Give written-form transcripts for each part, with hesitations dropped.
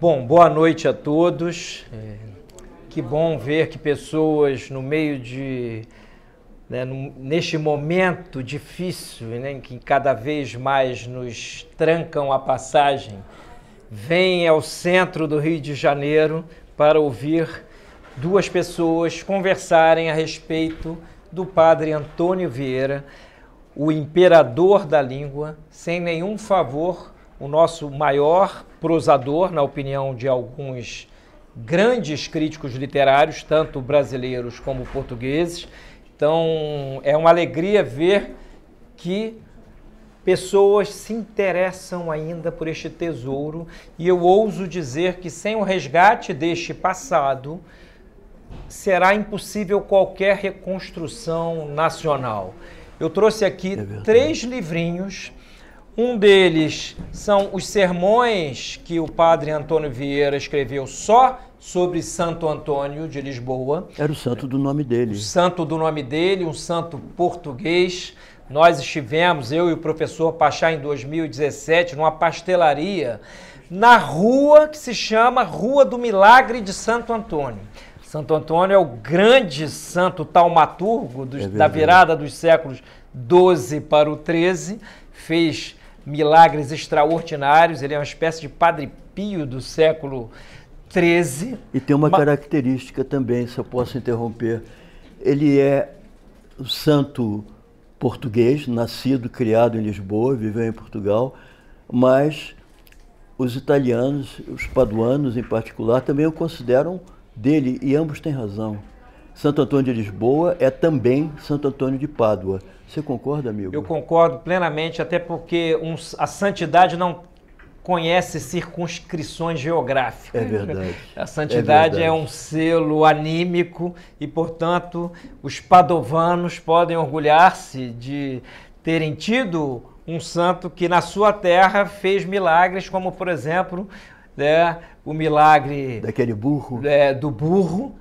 Bom, boa noite a todos. Que bom ver que pessoas no meio de, neste momento difícil, em que cada vez mais nos trancam a passagem, vêm ao centro do Rio de Janeiro para ouvir duas pessoas conversarem a respeito do padre Antônio Vieira, o imperador da língua, sem nenhum favor, o nosso maior prosador, na opinião de alguns grandes críticos literários, tanto brasileiros como portugueses. Então, é uma alegria ver que pessoas se interessam ainda por este tesouro, e eu ouso dizer que sem o resgate deste passado, será impossível qualquer reconstrução nacional. Eu trouxe aqui 3 livrinhos. Um deles são os sermões que o padre Antônio Vieira escreveu só sobre Santo Antônio de Lisboa. Era o santo do nome dele. O santo do nome dele, um santo português. Nós estivemos, eu e o professor Pachá, em 2017, numa pastelaria, na rua que se chama Rua do Milagre de Santo Antônio. Santo Antônio é o grande santo taumaturgo da virada dos séculos XII para o XIII, fez milagres extraordinários, ele é uma espécie de Padre Pio do século XIII. E tem uma característica também, se eu posso interromper, ele é o santo português, nascido, criado em Lisboa, viveu em Portugal, mas os italianos, os paduanos em particular, também o consideram dele, e ambos têm razão. Santo Antônio de Lisboa é também Santo Antônio de Pádua. Você concorda, amigo? Eu concordo plenamente, até porque a santidade não conhece circunscrições geográficas. É verdade. A santidade é um selo anímico e, portanto, os padovanos podem orgulhar-se de terem tido um santo que na sua terra fez milagres, como, por exemplo, o milagre daquele burro, do burro,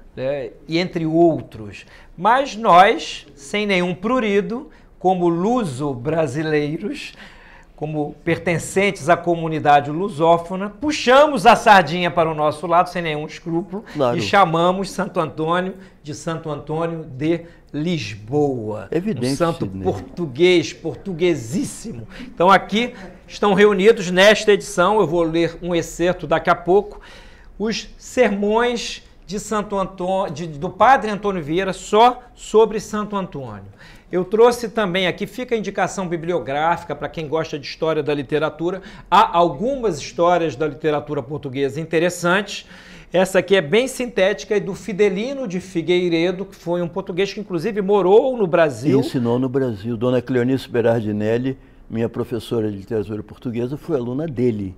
e entre outros. Mas nós, sem nenhum prurido, como luso-brasileiros, como pertencentes à comunidade lusófona, puxamos a sardinha para o nosso lado sem nenhum escrúpulo, claro, e chamamos Santo Antônio de Santo Antônio de Lisboa. Evidente, um santo português, portuguesíssimo. Então aqui estão reunidos nesta edição, eu vou ler um excerto daqui a pouco, os sermões de Santo Antônio, do padre Antônio Vieira, só sobre Santo Antônio. Eu trouxe também aqui, fica a indicação bibliográfica para quem gosta de história da literatura. Há algumas histórias da literatura portuguesa interessantes. Essa aqui é bem sintética, e do Fidelino de Figueiredo, que foi um português que inclusive morou no Brasil. E ensinou no Brasil. Dona Cleonice Berardinelli, minha professora de literatura portuguesa, foi aluna dele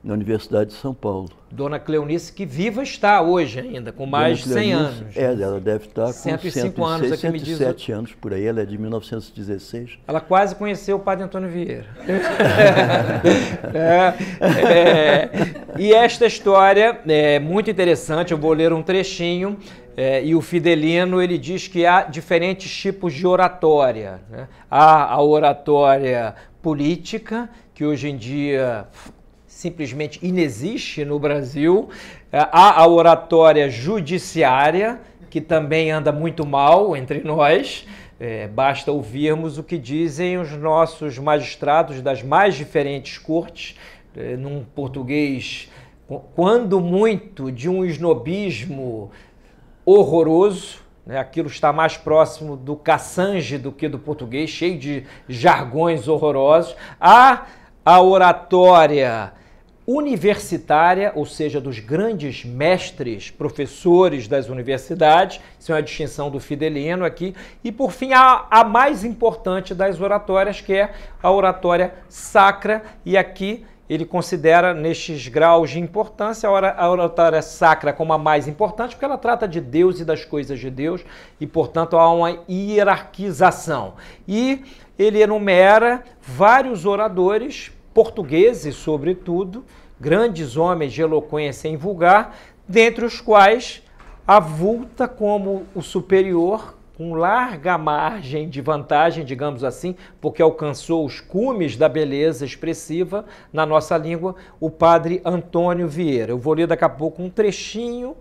na Universidade de São Paulo. Dona Cleonice, que viva está hoje ainda, com mais de 100 anos. Ela deve estar com 105 anos, aqui me diz. 107 anos por aí, ela é de 1916. Ela quase conheceu o padre Antônio Vieira. E esta história é muito interessante, eu vou ler um trechinho, e o Fidelino, ele diz que há diferentes tipos de oratória. Há a oratória política, que hoje em dia simplesmente inexiste no Brasil. Há a oratória judiciária, que também anda muito mal entre nós. Basta ouvirmos o que dizem os nossos magistrados das mais diferentes cortes, num português, quando muito, de um esnobismo horroroso. Aquilo está mais próximo do Cassange do que do português, cheio de jargões horrorosos. Há a oratória universitária, ou seja, dos grandes mestres, professores das universidades, isso é uma distinção do Fidelino aqui, e por fim a mais importante das oratórias, que é a oratória sacra, e aqui ele considera nestes graus de importância a oratória sacra como a mais importante, porque ela trata de Deus e das coisas de Deus, e portanto há uma hierarquização. E ele enumera vários oradores portugueses, sobretudo, grandes homens de eloquência em vulgar, dentre os quais avulta como o superior com larga margem de vantagem, digamos assim, porque alcançou os cumes da beleza expressiva na nossa língua, o padre Antônio Vieira. Eu vou ler daqui a pouco um trechinho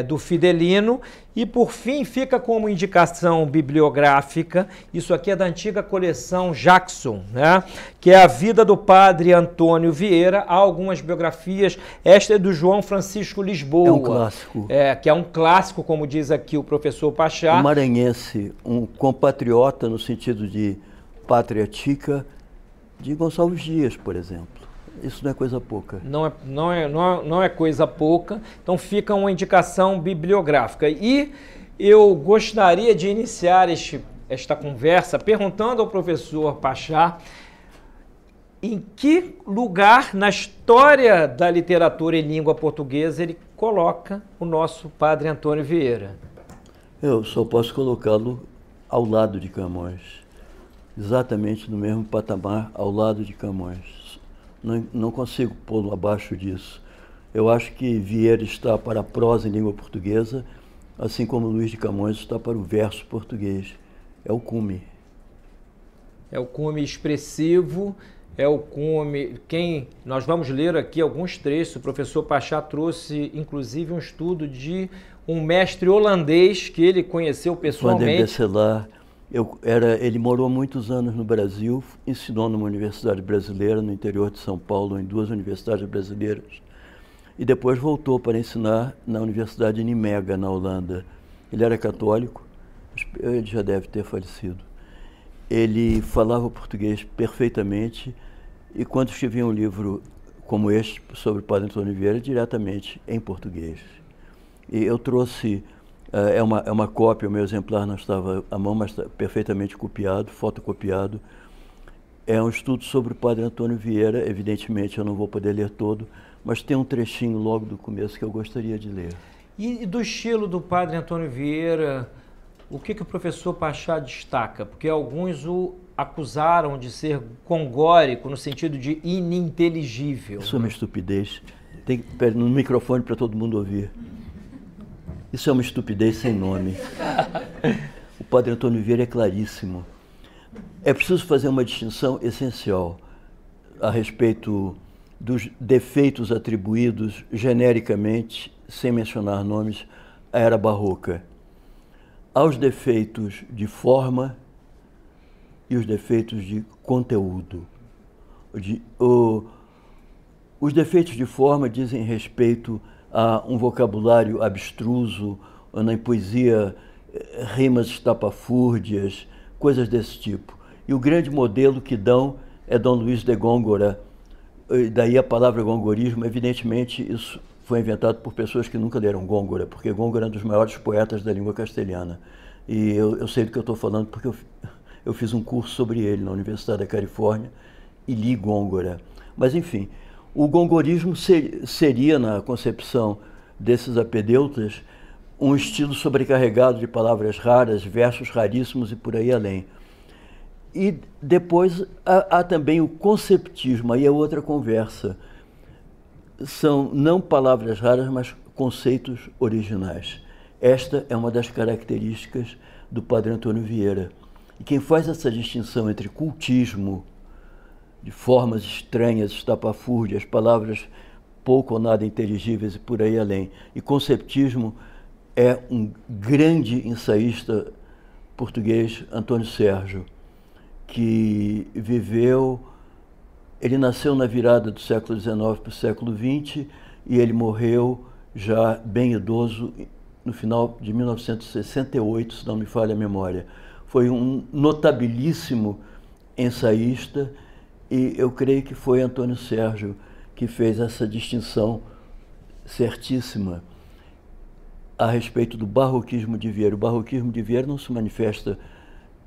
do Fidelino e, por fim, fica como indicação bibliográfica, isso aqui é da antiga coleção Jackson, né? Que é a vida do padre Antônio Vieira. Há algumas biografias, esta é do João Francisco Lisboa. É um clássico. Que é um clássico, como diz aqui o professor Pachá. Um maranhense, um compatriota no sentido de pátria tica de Gonçalves Dias, por exemplo. Isso não é coisa pouca. Não é coisa pouca, então fica uma indicação bibliográfica. E eu gostaria de iniciar esta conversa perguntando ao professor Pachá em que lugar na história da literatura em língua portuguesa ele coloca o nosso padre Antônio Vieira. Eu só posso colocá-lo ao lado de Camões, exatamente no mesmo patamar, ao lado de Camões. Não consigo pô-lo abaixo disso. Eu acho que Vieira está para a prosa em língua portuguesa, assim como Luís de Camões está para o verso português. É o cume. É o cume expressivo, é o cume... Nós vamos ler aqui alguns trechos. O professor Pachá trouxe, inclusive, um estudo de um mestre holandês que ele conheceu pessoalmente. Van der Besselaar. Ele morou muitos anos no Brasil, ensinou numa universidade brasileira, no interior de São Paulo, em 2 universidades brasileiras, e depois voltou para ensinar na Universidade de Nimega, na Holanda. Ele era católico, ele já deve ter falecido. Ele falava português perfeitamente, e quando escrevia um livro como este, sobre o padre Antônio Vieira, diretamente em português. E eu trouxe... É uma cópia, o meu exemplar não estava à mão, mas está perfeitamente copiado, fotocopiado. É um estudo sobre o padre Antônio Vieira, evidentemente eu não vou poder ler todo, mas tem um trechinho logo do começo que eu gostaria de ler. E do estilo do padre Antônio Vieira, o que o professor Pachá destaca? Porque alguns o acusaram de ser congórico, no sentido de ininteligível. Isso é uma estupidez. Tem no microfone para todo mundo ouvir. Isso é uma estupidez sem nome. O padre Antônio Vieira é claríssimo. É preciso fazer uma distinção essencial a respeito dos defeitos atribuídos genericamente, sem mencionar nomes, à era barroca. Há os defeitos de forma e os defeitos de conteúdo. Os defeitos de forma dizem respeito a um vocabulário abstruso, na poesia, rimas estapafúrdias, coisas desse tipo. E o grande modelo que dão é Dom Luís de Góngora. Daí a palavra gongorismo, evidentemente, isso foi inventado por pessoas que nunca leram Góngora, porque Góngora é um dos maiores poetas da língua castelhana. E eu sei do que eu estou falando porque eu fiz um curso sobre ele na Universidade da Califórnia e li Góngora. Mas, enfim, o gongorismo seria, na concepção desses apedeutas, um estilo sobrecarregado de palavras raras, versos raríssimos e por aí além. E depois há também o conceptismo, aí é outra conversa. São não palavras raras, mas conceitos originais. Esta é uma das características do padre Antônio Vieira. E quem faz essa distinção entre cultismo, de formas estranhas, estapafúrdias, palavras pouco ou nada inteligíveis e por aí além, e conceptismo, é um grande ensaísta português, Antônio Sérgio, que ele nasceu na virada do século XIX para o século XX e ele morreu já bem idoso no final de 1968, se não me falha a memória. Foi um notabilíssimo ensaísta e eu creio que foi Antônio Sérgio que fez essa distinção certíssima a respeito do barroquismo de Vieira. O barroquismo de Vieira não se manifesta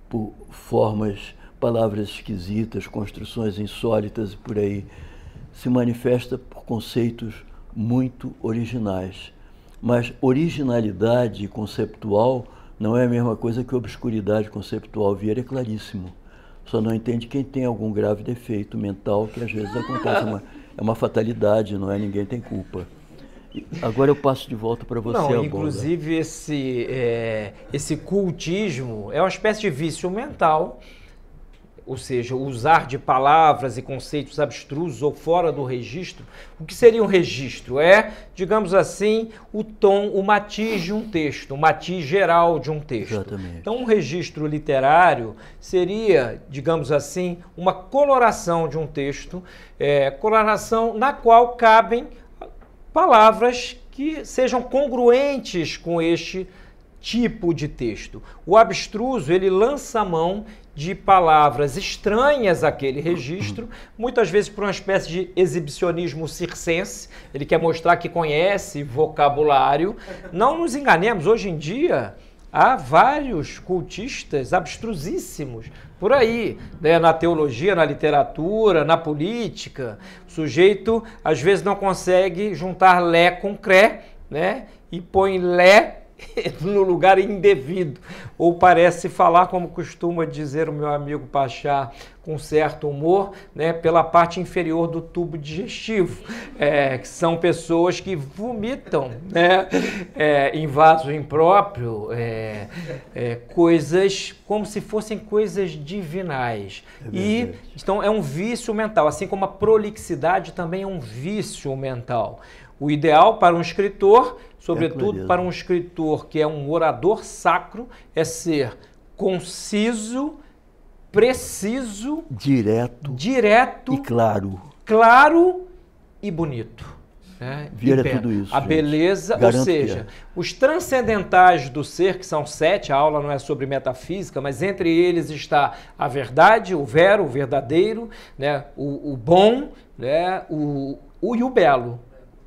por formas, palavras esquisitas, construções insólitas e por aí. Se manifesta por conceitos muito originais. Mas originalidade conceptual não é a mesma coisa que obscuridade conceptual. Vieira é claríssimo. Só não entende quem tem algum grave defeito mental, que às vezes acontece. É uma fatalidade, não é? Ninguém tem culpa. Agora eu passo de volta para você. Não, inclusive esse cultismo é uma espécie de vício mental, ou seja, usar de palavras e conceitos abstrusos ou fora do registro. O que seria um registro? É, digamos assim, o tom, o matiz de um texto, o matiz geral de um texto. Exatamente. Então, um registro literário seria, digamos assim, uma coloração de um texto, coloração na qual cabem palavras que sejam congruentes com este tipo de texto. O abstruso, ele lança a mão de palavras estranhas àquele registro, muitas vezes por uma espécie de exibicionismo circense. Ele quer mostrar que conhece vocabulário. Não nos enganemos, hoje em dia há vários cultistas abstrusíssimos por aí, né? Na teologia, na literatura, na política. O sujeito às vezes não consegue juntar lé com cré, né? E põe lé no lugar indevido, ou parece falar, como costuma dizer o meu amigo Pachá, com certo humor, né, pela parte inferior do tubo digestivo, que são pessoas que vomitam, né, em vaso impróprio, coisas como se fossem coisas divinais. E então é um vício mental, assim como a prolixidade também é um vício mental. O ideal para um escritor, sobretudo para um escritor que é um orador sacro, é ser conciso, preciso, direto e claro e bonito. Né? Vieira tudo isso. A beleza, ou seja, os transcendentais do ser, que são 7, a aula não é sobre metafísica, mas entre eles está a verdade, o vero, o verdadeiro, né? O bom, né? E o belo.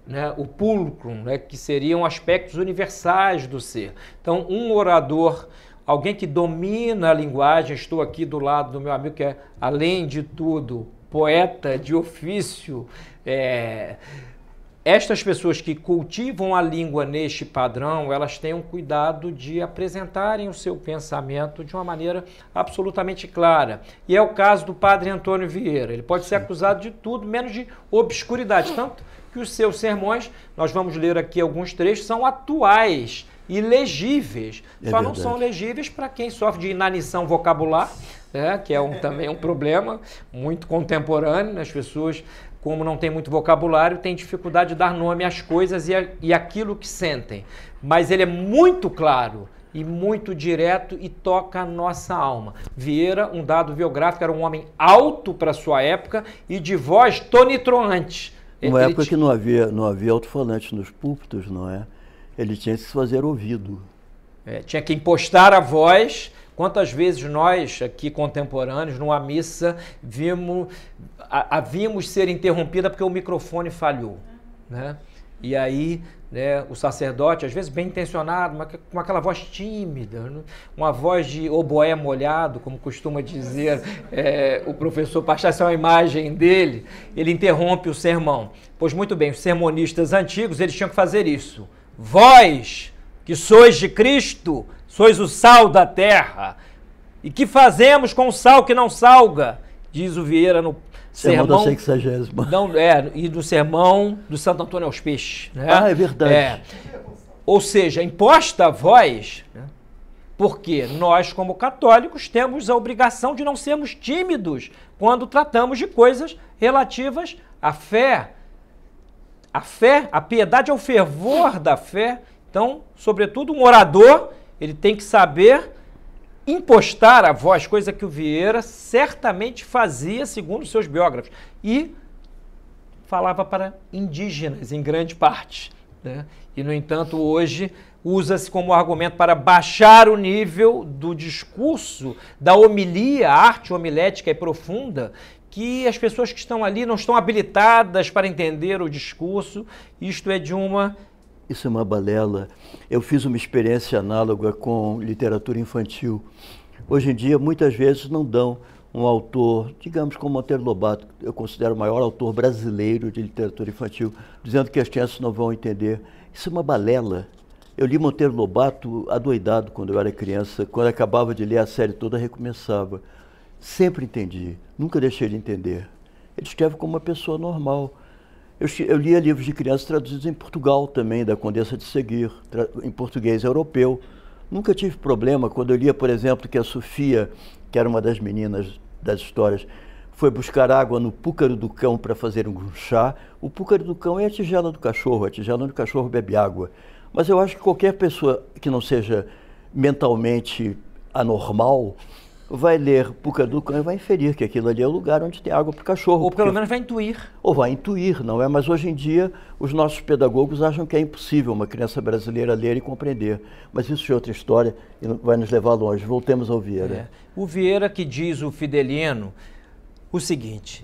Né, o pulcrum, né, que seriam aspectos universais do ser. Então, um orador, alguém que domina a linguagem, estou aqui do lado do meu amigo que é, além de tudo, poeta de ofício, estas pessoas que cultivam a língua neste padrão, elas têm um cuidado de apresentarem o seu pensamento de uma maneira absolutamente clara. E é o caso do padre Antônio Vieira. Ele pode ser acusado de tudo, menos de obscuridade. Tanto que os seus sermões, nós vamos ler aqui alguns trechos, são atuais e legíveis. Só não são legíveis para quem sofre de inanição vocabular, né, que é também um problema muito contemporâneo. As pessoas, como não têm muito vocabulário, têm dificuldade de dar nome às coisas e aquilo que sentem. Mas ele é muito claro e muito direto e toca a nossa alma. Vieira, um dado biográfico, era um homem alto para sua época e de voz tonitruante. Numa época que não havia alto-falante nos púlpitos, não é? Ele tinha que se fazer ouvido. Tinha que impostar a voz. Quantas vezes nós, aqui contemporâneos, numa missa, a vimos ser interrompida porque o microfone falhou, né? E aí, né, o sacerdote, às vezes bem intencionado, mas com aquela voz tímida, né? Uma voz de oboé molhado, como costuma dizer o professor Pachá, essa é uma imagem dele, ele interrompe o sermão. Pois muito bem, os sermonistas antigos, eles tinham que fazer isso. Vós, que sois de Cristo, sois o sal da terra. E que fazemos com o sal que não salga? Diz o Vieira no sermão da 60ª. Não, e do sermão do Santo Antônio aos Peixes. Né? Ah, é verdade. Ou seja, imposta a voz, né? Porque nós, como católicos, temos a obrigação de não sermos tímidos quando tratamos de coisas relativas à fé. A fé, a piedade é o fervor da fé. Então, sobretudo, um orador, ele tem que saber impostar a voz, coisa que o Vieira certamente fazia, segundo seus biógrafos, e falava para indígenas, em grande parte, né? E, no entanto, hoje usa-se como argumento para baixar o nível do discurso, da homilia, a arte homilética e profunda, que as pessoas que estão ali não estão habilitadas para entender o discurso. Isto é de uma... Isso é uma balela. Eu fiz uma experiência análoga com literatura infantil. Hoje em dia, muitas vezes não dão um autor, digamos como Monteiro Lobato, eu considero o maior autor brasileiro de literatura infantil, dizendo que as crianças não vão entender. Isso é uma balela. Eu li Monteiro Lobato adoidado quando eu era criança. Quando eu acabava de ler a série toda, recomeçava. Sempre entendi, nunca deixei de entender. Ele escreve como uma pessoa normal. Eu lia livros de crianças traduzidos em Portugal também, da Condessa de Seguir, em português europeu. Nunca tive problema quando eu lia, por exemplo, que a Sofia, que era uma das meninas das histórias, foi buscar água no púcaro do cão para fazer um chá. O púcaro do cão é a tigela do cachorro, a tigela onde o cachorro bebe água. Mas eu acho que qualquer pessoa que não seja mentalmente anormal vai ler púcaro do cão e vai inferir que aquilo ali é o lugar onde tem água para o cachorro. Ou pelo menos vai intuir. Ou vai intuir, não é? Mas hoje em dia os nossos pedagogos acham que é impossível uma criança brasileira ler e compreender. Mas isso é outra história e vai nos levar longe. Voltemos ao Vieira. O Vieira que diz o Fidelino o seguinte: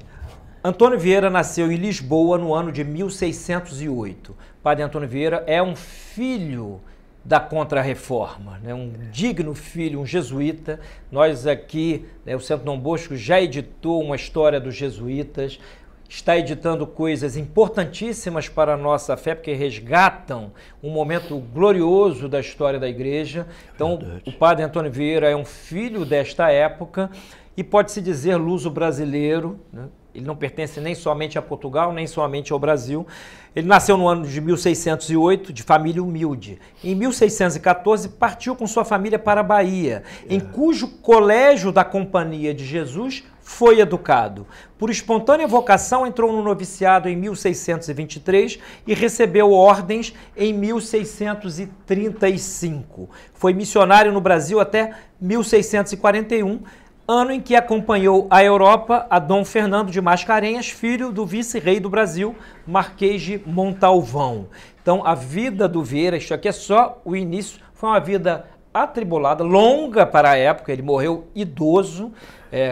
Antônio Vieira nasceu em Lisboa no ano de 1608. Padre Antônio Vieira é um filho da Contra-Reforma, né? Um digno filho, um jesuíta. Nós aqui, né, o Centro Dom Bosco já editou uma história dos jesuítas, está editando coisas importantíssimas para a nossa fé, porque resgatam um momento glorioso da história da Igreja. Então, o Padre Antônio Vieira é um filho desta época e pode-se dizer luso-brasileiro, né? Ele não pertence nem somente a Portugal, nem somente ao Brasil. Ele nasceu no ano de 1608, de família humilde. Em 1614, partiu com sua família para a Bahia, em cujo colégio da Companhia de Jesus foi educado. Por espontânea vocação, entrou no noviciado em 1623 e recebeu ordens em 1635. Foi missionário no Brasil até 1641, ano em que acompanhou a Europa a Dom Fernando de Mascarenhas, filho do vice-rei do Brasil, Marquês de Montalvão. Então, a vida do Vieira, isso aqui é só o início, foi uma vida atribulada, longa para a época. Ele morreu idoso,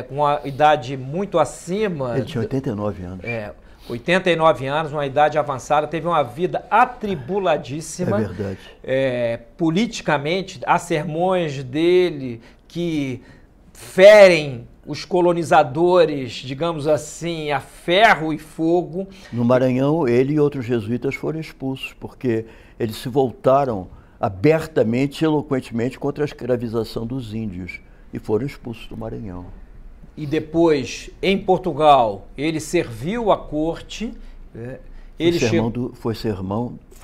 com uma idade muito acima. Ele tinha 89 anos. 89 anos, uma idade avançada, teve uma vida atribuladíssima. É verdade. Politicamente, há sermões dele que ferem os colonizadores, digamos assim, a ferro e fogo. No Maranhão, ele e outros jesuítas foram expulsos, porque eles se voltaram abertamente e eloquentemente contra a escravização dos índios e foram expulsos do Maranhão. E depois, em Portugal, ele serviu à corte. Foi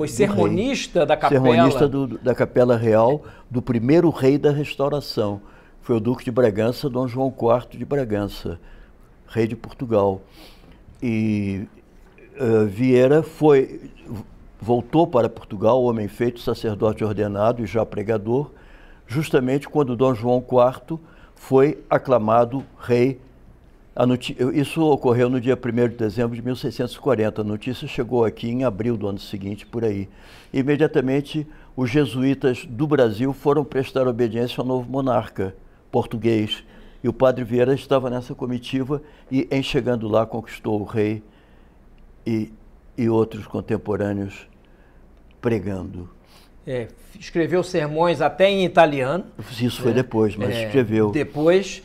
sermonista da capela. Sermonista da Capela Real do primeiro rei da Restauração. Foi o Duque de Bragança, Dom João IV de Bragança, rei de Portugal. E Vieira voltou para Portugal, homem feito, sacerdote ordenado e já pregador, justamente quando Dom João IV foi aclamado rei. Isso ocorreu no dia 1º de dezembro de 1640. A notícia chegou aqui em abril do ano seguinte, por aí. Imediatamente, os jesuítas do Brasil foram prestar obediência ao novo monarca português. E o padre Vieira estava nessa comitiva e, em chegando lá, conquistou o rei e outros contemporâneos pregando. Escreveu sermões até em italiano. Isso foi depois, mas escreveu. Depois,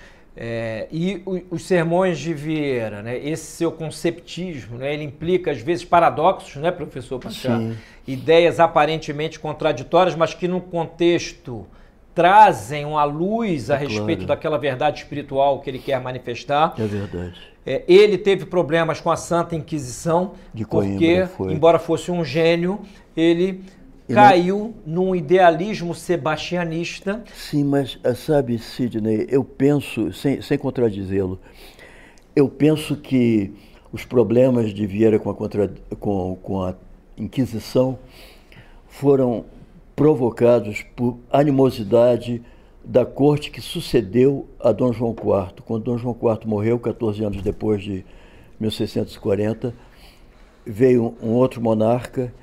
e os sermões de Vieira, né, esse seu conceptismo, né, ele implica, às vezes, paradoxos, né, professor Pachá? Ideias aparentemente contraditórias, mas que, no contexto, trazem uma luz a respeito daquela verdade espiritual que ele quer manifestar. É verdade. Ele teve problemas com a Santa Inquisição, de Coimbra, porque, embora fosse um gênio, ele caiu num idealismo sebastianista. Sim, mas sabe, Sidney, eu penso, sem contradizê-lo, eu penso que os problemas de Vieira com a Inquisição foram provocados por animosidade da corte que sucedeu a Dom João IV. Quando Dom João IV morreu, 14 anos depois de 1640, veio um outro monarca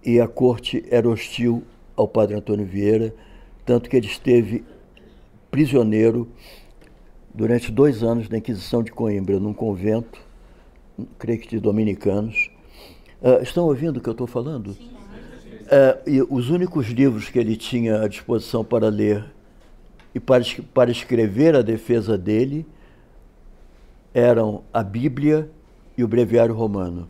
e a corte era hostil ao padre Antônio Vieira, tanto que ele esteve prisioneiro durante 2 anos na Inquisição de Coimbra, num convento, creio que de dominicanos. Estão ouvindo o que eu estou falando? Sim. E os únicos livros que ele tinha à disposição para ler e para escrever a defesa dele eram a Bíblia e o Breviário Romano.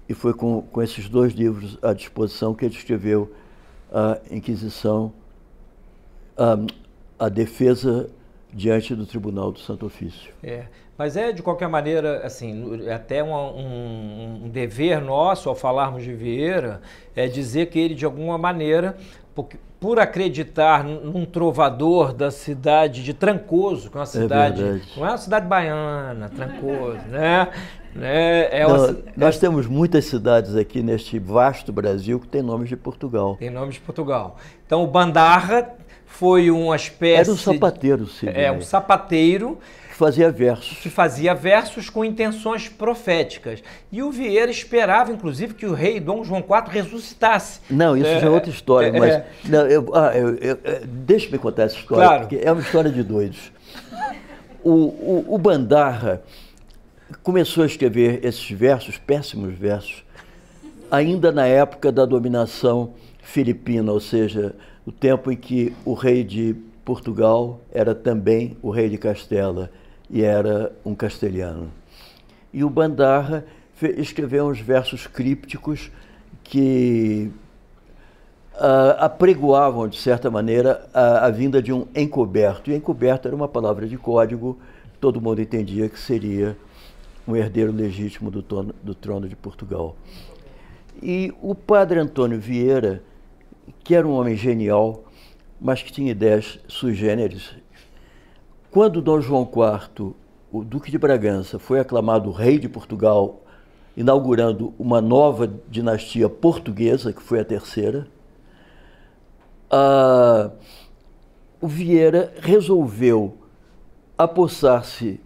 E foi com esses 2 livros à disposição que ele escreveu a Inquisição, a defesa diante do Tribunal do Santo Ofício. Mas de qualquer maneira, assim, é até um dever nosso, ao falarmos de Vieira, é dizer que ele, de alguma maneira, por acreditar num trovador da cidade de Trancoso, que é uma cidade, não é uma cidade baiana, Trancoso, né? Nós temos muitas cidades aqui neste vasto Brasil que têm nomes de Portugal. Tem nomes de Portugal. Então, o Bandarra foi uma espécie... Era um sapateiro, sim. Um sapateiro... Que fazia versos com intenções proféticas. E o Vieira esperava, inclusive, que o rei Dom João IV ressuscitasse. Não, isso já é outra história, mas... Deixa-me contar essa história, claro. Porque é uma história de doidos. O Bandarra começou a escrever esses versos, péssimos versos, ainda na época da dominação filipina, ou seja, o tempo em que o rei de Portugal era também o rei de Castela e era um castelhano. E o Bandarra escreveu uns versos crípticos que apregoavam, de certa maneira, a vinda de um encoberto. E encoberto era uma palavra de código, todo mundo entendia que seria um herdeiro legítimo do trono de Portugal. E o padre Antônio Vieira, que era um homem genial, mas que tinha ideias sui generis, quando Dom João IV, o Duque de Bragança, foi aclamado rei de Portugal, inaugurando uma nova dinastia portuguesa, que foi a terceira, o Vieira resolveu apossar-se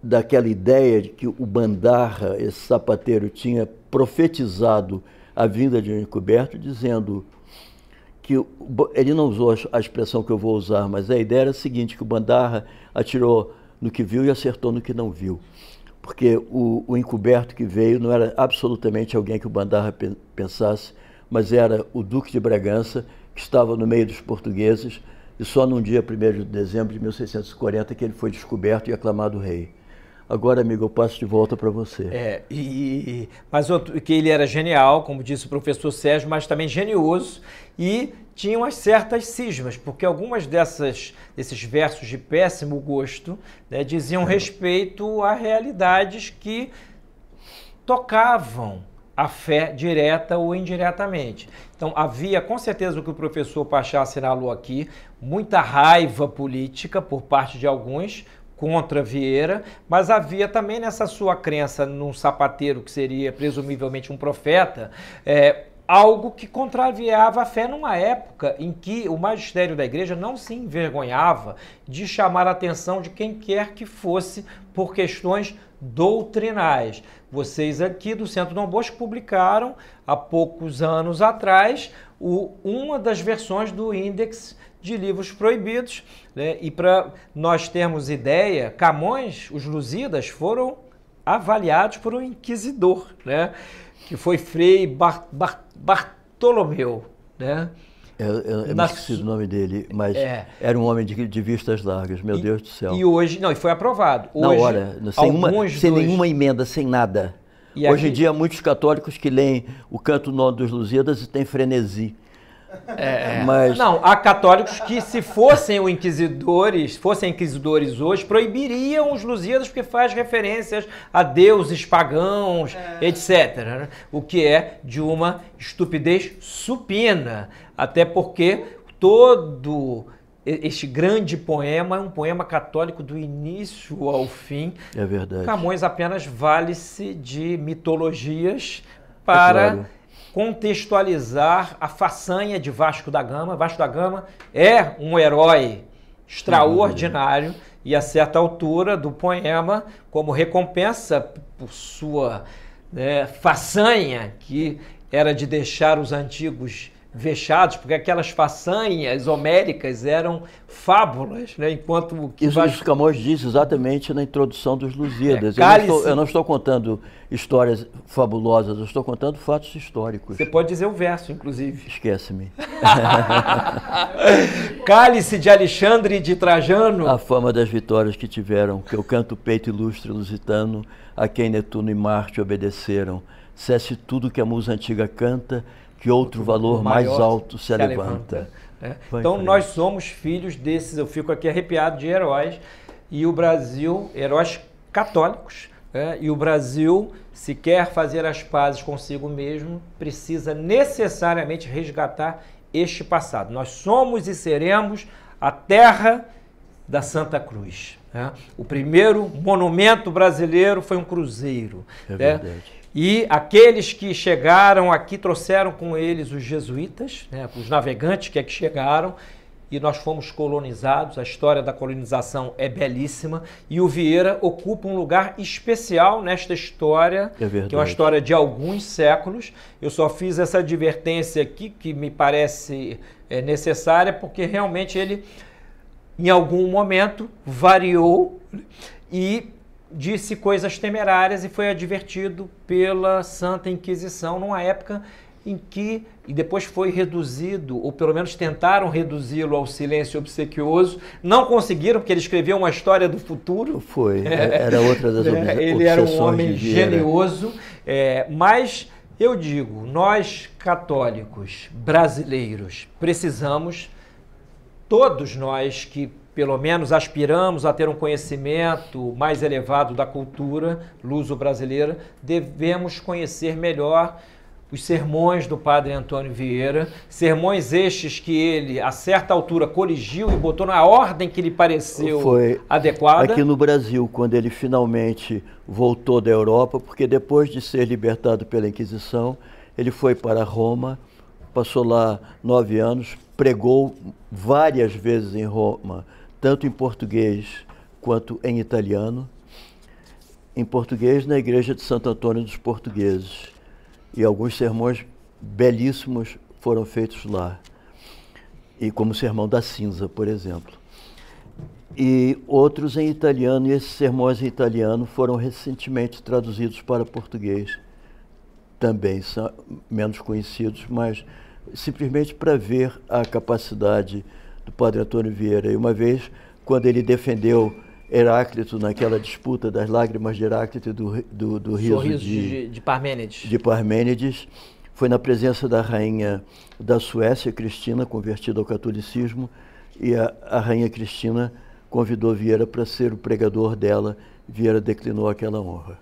daquela ideia de que o Bandarra, esse sapateiro, tinha profetizado a vinda de um encoberto, dizendo que ele não usou a expressão que eu vou usar, mas a ideia era a seguinte, que o Bandarra atirou no que viu e acertou no que não viu. Porque o encoberto que veio não era absolutamente alguém que o Bandarra pensasse, mas era o Duque de Bragança, que estava no meio dos portugueses, e só num dia 1º de dezembro de 1640 que ele foi descoberto e aclamado rei. Agora, amigo, eu passo de volta para você. Mas que ele era genial, como disse o professor Sérgio, mas também genioso, e tinha umas certas cismas, porque algumas desses versos de péssimo gosto, né, diziam respeito a realidades que tocavam a fé direta ou indiretamente. Então, havia, com certeza, o que o professor Pachá assinalou aqui, muita raiva política por parte de alguns, contra Vieira, mas havia também nessa sua crença num sapateiro que seria presumivelmente um profeta, algo que contrariava a fé numa época em que o magistério da igreja não se envergonhava de chamar a atenção de quem quer que fosse por questões doutrinais. Vocês aqui do Centro Dom Bosco publicaram há poucos anos atrás uma das versões do Índex de livros proibidos, né? E para nós termos ideia, Camões, os Lusíadas, foram avaliados por um inquisidor, né? Que foi Frei Bartolomeu, né? Eu me esqueci do nome dele, mas era um homem de vistas largas, meu Deus do céu. E hoje, não, e foi aprovado. Hoje, na hora, sem nenhuma emenda, sem nada. Hoje em dia, muitos católicos que leem o Canto Nono dos Lusíadas e têm frenesi. Mas... Não, há católicos que, se fossem inquisidores hoje, proibiriam os Lusíadas porque faz referências a deuses pagãos, etc. Né? O que é de uma estupidez supina, até porque todo este grande poema é um poema católico do início ao fim. É verdade. Camões apenas vale-se de mitologias para contextualizar a façanha de Vasco da Gama. Vasco da Gama é um herói extraordinário e, a certa altura do poema, como recompensa por sua façanha, que era de deixar os antigos vexados, porque aquelas façanhas homéricas eram fábulas, né? Enquanto isso Camões diz exatamente na introdução dos Lusíadas. Eu não estou contando histórias fabulosas, eu estou contando fatos históricos. Você pode dizer o verso, inclusive. Esquece-me. Cálice de Alexandre e de Trajano. A fama das vitórias que tiveram, que eu canto o peito ilustre lusitano, a quem Netuno e Marte obedeceram. Cesse tudo que a musa antiga canta, que outro valor mais alto se levanta. né? Então nós somos filhos desses, eu fico aqui arrepiado, de heróis, e o Brasil, heróis católicos, né? E o Brasil, se quer fazer as pazes consigo mesmo, precisa necessariamente resgatar este passado. Nós somos e seremos a terra da Santa Cruz, né? O primeiro monumento brasileiro foi um cruzeiro. É, né? Verdade. E aqueles que chegaram aqui trouxeram com eles os jesuítas, né? Os navegantes que aqui chegaram, e nós fomos colonizados. A história da colonização é belíssima, e o Vieira ocupa um lugar especial nesta história, que é uma história de alguns séculos. Eu só fiz essa advertência aqui, que me parece necessária, porque realmente ele, em algum momento, variou e disse coisas temerárias e foi advertido pela Santa Inquisição numa época em que, e depois foi reduzido, ou pelo menos tentaram reduzi-lo ao silêncio obsequioso, não conseguiram, porque ele escreveu uma história do futuro. Era outra das obsessões. Ele era um homem genioso, mas eu digo, nós católicos brasileiros precisamos, todos nós que pelo menos aspiramos a ter um conhecimento mais elevado da cultura luso-brasileira, devemos conhecer melhor os sermões do padre Antônio Vieira, sermões estes que ele, a certa altura, corrigiu e botou na ordem que lhe pareceu adequada. Aqui no Brasil, quando ele finalmente voltou da Europa, porque depois de ser libertado pela Inquisição, ele foi para Roma, passou lá 9 anos, pregou várias vezes em Roma, tanto em português quanto em italiano. Em português, na igreja de Santo Antônio dos Portugueses. E alguns sermões belíssimos foram feitos lá. E como o Sermão da Cinza, por exemplo. E outros em italiano, e esses sermões em italiano foram recentemente traduzidos para português. Também são menos conhecidos, mas simplesmente para ver a capacidade do padre Antônio Vieira. E uma vez, quando ele defendeu Heráclito naquela disputa das lágrimas de Heráclito e do riso de Parmênides. De Parmênides, foi na presença da rainha da Suécia, Cristina, convertida ao catolicismo, e a rainha Cristina convidou Vieira para ser o pregador dela. Vieira declinou aquela honra.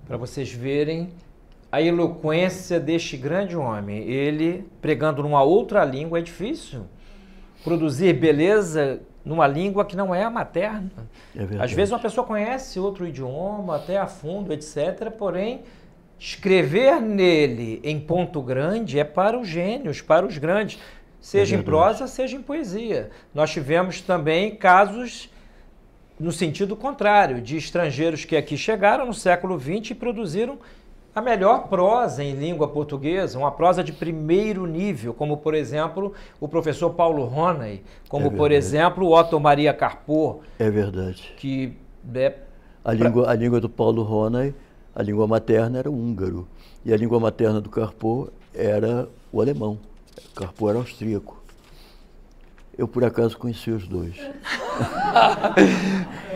Para vocês verem a eloquência deste grande homem, ele pregando numa outra língua é difícil. Produzir beleza numa língua que não é a materna. Às vezes uma pessoa conhece outro idioma, até a fundo, etc., porém, escrever nele em ponto grande é para os gênios, para os grandes, seja em prosa, seja em poesia. Nós tivemos também casos no sentido contrário, de estrangeiros que aqui chegaram no século XX e produziram a melhor prosa em língua portuguesa, uma prosa de primeiro nível, como, por exemplo, o professor Paulo Ronay, como, por exemplo, o Otto Maria Carpo. É verdade. Que a língua do Paulo Ronay, a língua materna era o húngaro, e a língua materna do Carpo era o alemão. Carpo era austríaco. Eu, por acaso, conheci os dois.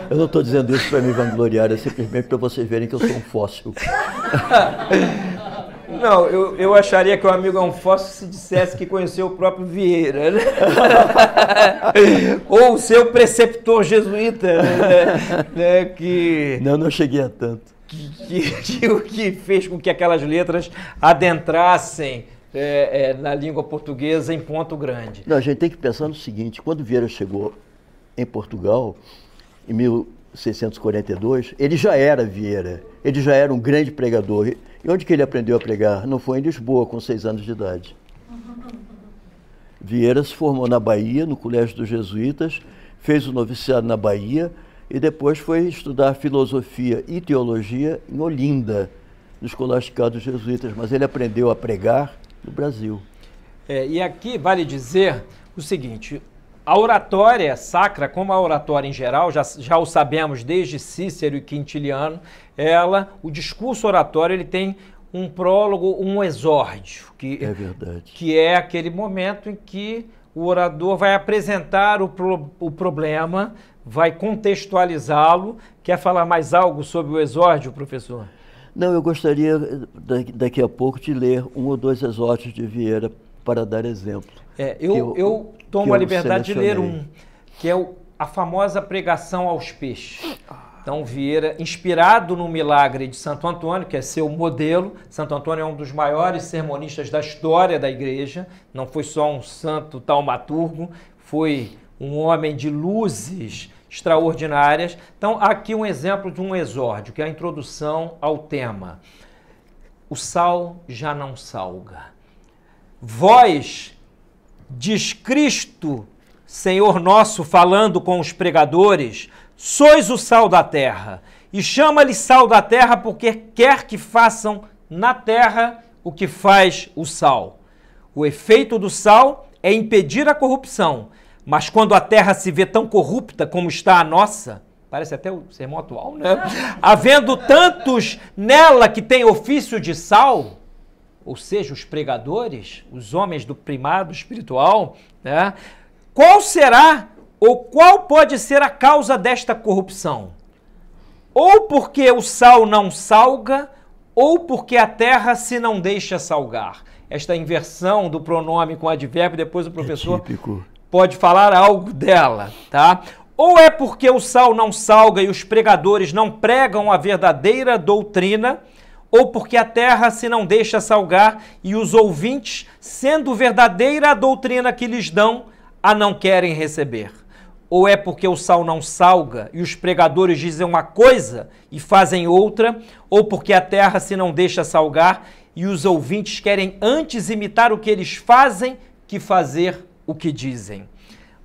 Eu não estou dizendo isso para me vangloriar, é simplesmente para vocês verem que eu sou um fóssil. Não, eu acharia que o amigo é um fóssil se dissesse que conheceu o próprio Vieira, né? Ou o seu preceptor jesuíta, né? Que... Não cheguei a tanto. Que fez com que aquelas letras adentrassem na língua portuguesa em ponto grande. Não, a gente tem que pensar no seguinte, quando Vieira chegou em Portugal, em 1642, ele já era Vieira, ele já era um grande pregador. E onde que ele aprendeu a pregar? Não foi em Lisboa, com 6 anos de idade. Vieira se formou na Bahia, no Colégio dos Jesuítas, fez o noviciado na Bahia e depois foi estudar filosofia e teologia em Olinda, no escolasticado dos Jesuítas, mas ele aprendeu a pregar no Brasil. E aqui vale dizer o seguinte: a oratória sacra, como a oratória em geral, já o sabemos desde Cícero e Quintiliano, o discurso oratório, ele tem um prólogo, um exórdio, que é aquele momento em que o orador vai apresentar o problema, vai contextualizá-lo. Quer falar mais algo sobre o exórdio, professor? Não, eu gostaria daqui a pouco de ler 1 ou 2 exórdios de Vieira para dar exemplo. Eu tomo a liberdade de ler que é a famosa pregação aos peixes. Então, Vieira, inspirado no milagre de Santo Antônio, que é seu modelo. Santo Antônio é um dos maiores sermonistas da história da igreja, não foi só um santo taumaturgo, foi um homem de luzes extraordinárias. Então, aqui um exemplo de um exórdio, que é a introdução ao tema. O sal já não salga. Vós, diz Cristo, Senhor nosso, falando com os pregadores, sois o sal da terra, e chama-lhe sal da terra porque quer que façam na terra o que faz o sal. O efeito do sal é impedir a corrupção, mas quando a terra se vê tão corrupta como está a nossa, parece até o sermão atual, né? Havendo tantos nela que têm ofício de sal, ou seja, os pregadores, os homens do primado espiritual, né? Qual será ou qual pode ser a causa desta corrupção? Ou porque o sal não salga, ou porque a terra se não deixa salgar. Esta inversão do pronome com advérbio, depois o professor pode falar algo dela, tá? Ou é porque o sal não salga e os pregadores não pregam a verdadeira doutrina, ou porque a terra se não deixa salgar e os ouvintes, sendo verdadeira a doutrina que lhes dão, a não querem receber. Ou é porque o sal não salga e os pregadores dizem uma coisa e fazem outra, ou porque a terra se não deixa salgar e os ouvintes querem antes imitar o que eles fazem que fazer o que dizem.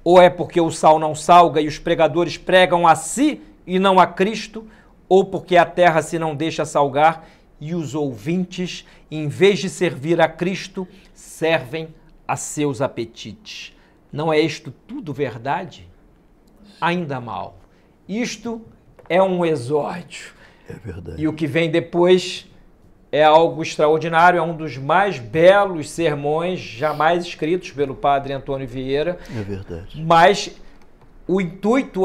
Ou é porque o sal não salga e os pregadores pregam a si e não a Cristo, ou porque a terra se não deixa salgar e os ouvintes, em vez de servir a Cristo, servem a seus apetites. Não é isto tudo verdade? Ainda mal. Isto é um exórdio. É verdade. E o que vem depois é algo extraordinário, é um dos mais belos sermões jamais escritos pelo padre Antônio Vieira. É verdade. Mas o intuito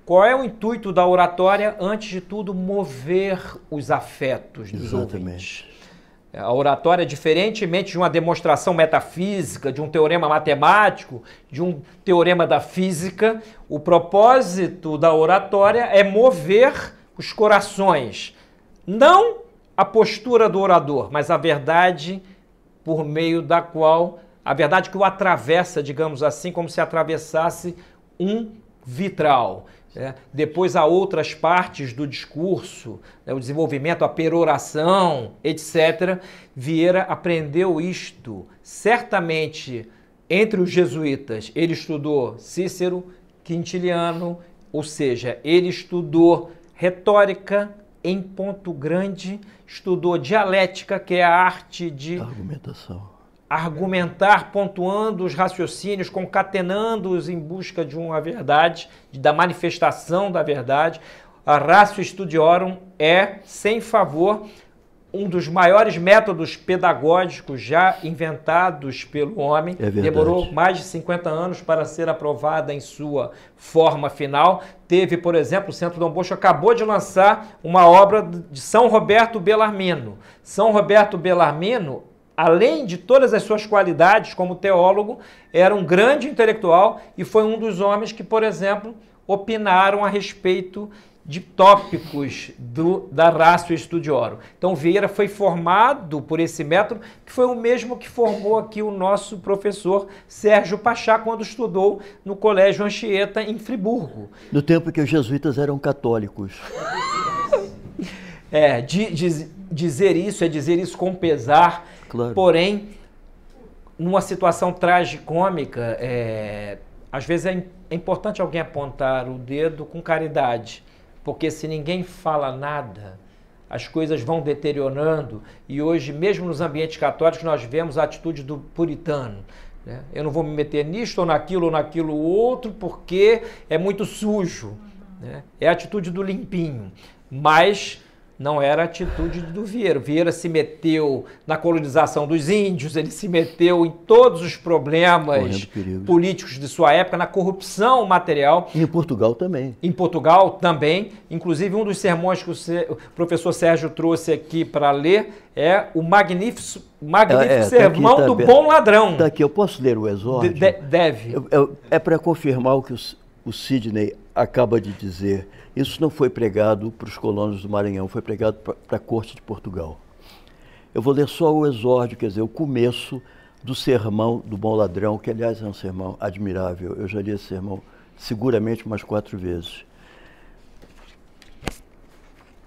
qual é o intuito da oratória? Antes de tudo, mover os afetos dos ouvintes. A oratória, diferentemente de uma demonstração metafísica, de um teorema matemático, de um teorema da física, o propósito da oratória é mover os corações. Não a postura do orador, mas a verdade por meio da qual, a verdade que o atravessa, digamos assim, como se atravessasse um vitral. Depois há outras partes do discurso, o desenvolvimento, a peroração, etc. Vieira aprendeu isto certamente entre os jesuítas. Ele estudou Cícero, Quintiliano, ou seja, ele estudou retórica em ponto grande, estudou dialética, que é a arte de argumentar, pontuando os raciocínios, concatenando-os em busca de uma verdade, da manifestação da verdade. A Ratio Studiorum é, sem favor, um dos maiores métodos pedagógicos já inventados pelo homem. Demorou mais de 50 anos para ser aprovada em sua forma final. Teve, por exemplo, o Centro Dom Bosco acabou de lançar uma obra de São Roberto Bellarmino. São Roberto Bellarmino, além de todas as suas qualidades como teólogo, era um grande intelectual e foi um dos homens que, por exemplo, opinaram a respeito de tópicos da Ratio Studiorum. Então, Vieira foi formado por esse método, que foi o mesmo que formou aqui o nosso professor Sérgio Pachá, quando estudou no Colégio Anchieta, em Friburgo. No tempo que os jesuítas eram católicos. Dizer isso com pesar, claro. Porém, numa situação tragicômica, às vezes é importante alguém apontar o dedo com caridade, porque se ninguém fala nada, as coisas vão deteriorando, e hoje, mesmo nos ambientes católicos, nós vemos a atitude do puritano. Né? Eu não vou me meter nisto ou naquilo outro, porque é muito sujo. Né? É a atitude do limpinho. Mas não era a atitude do Vieira. O Vieira se meteu na colonização dos índios, ele se meteu em todos os problemas políticos de sua época, na corrupção material. E em Portugal também. Em Portugal também. Inclusive, um dos sermões que o professor Sérgio trouxe aqui para ler é o magnífico sermão do bom ladrão. Daqui, eu posso ler o exórdio? Deve. É para confirmar o que o Sidney acaba de dizer. Isso não foi pregado para os colonos do Maranhão, foi pregado para a corte de Portugal. Eu vou ler só o exórdio, quer dizer, o começo do sermão do bom ladrão, que aliás é um sermão admirável. Eu já li esse sermão seguramente umas 4 vezes.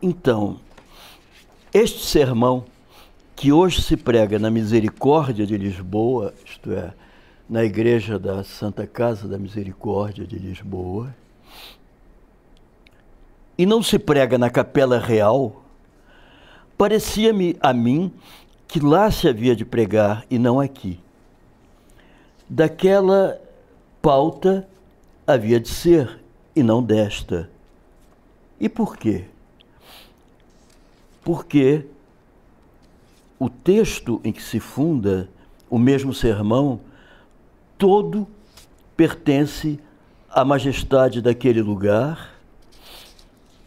Então, este sermão que hoje se prega na Misericórdia de Lisboa, isto é, na Igreja da Santa Casa da Misericórdia de Lisboa, e não se prega na Capela Real, parecia-me a mim que lá se havia de pregar e não aqui. Daquela pauta havia de ser e não desta. E por quê? Porque o texto em que se funda o mesmo sermão, todo pertence à majestade daquele lugar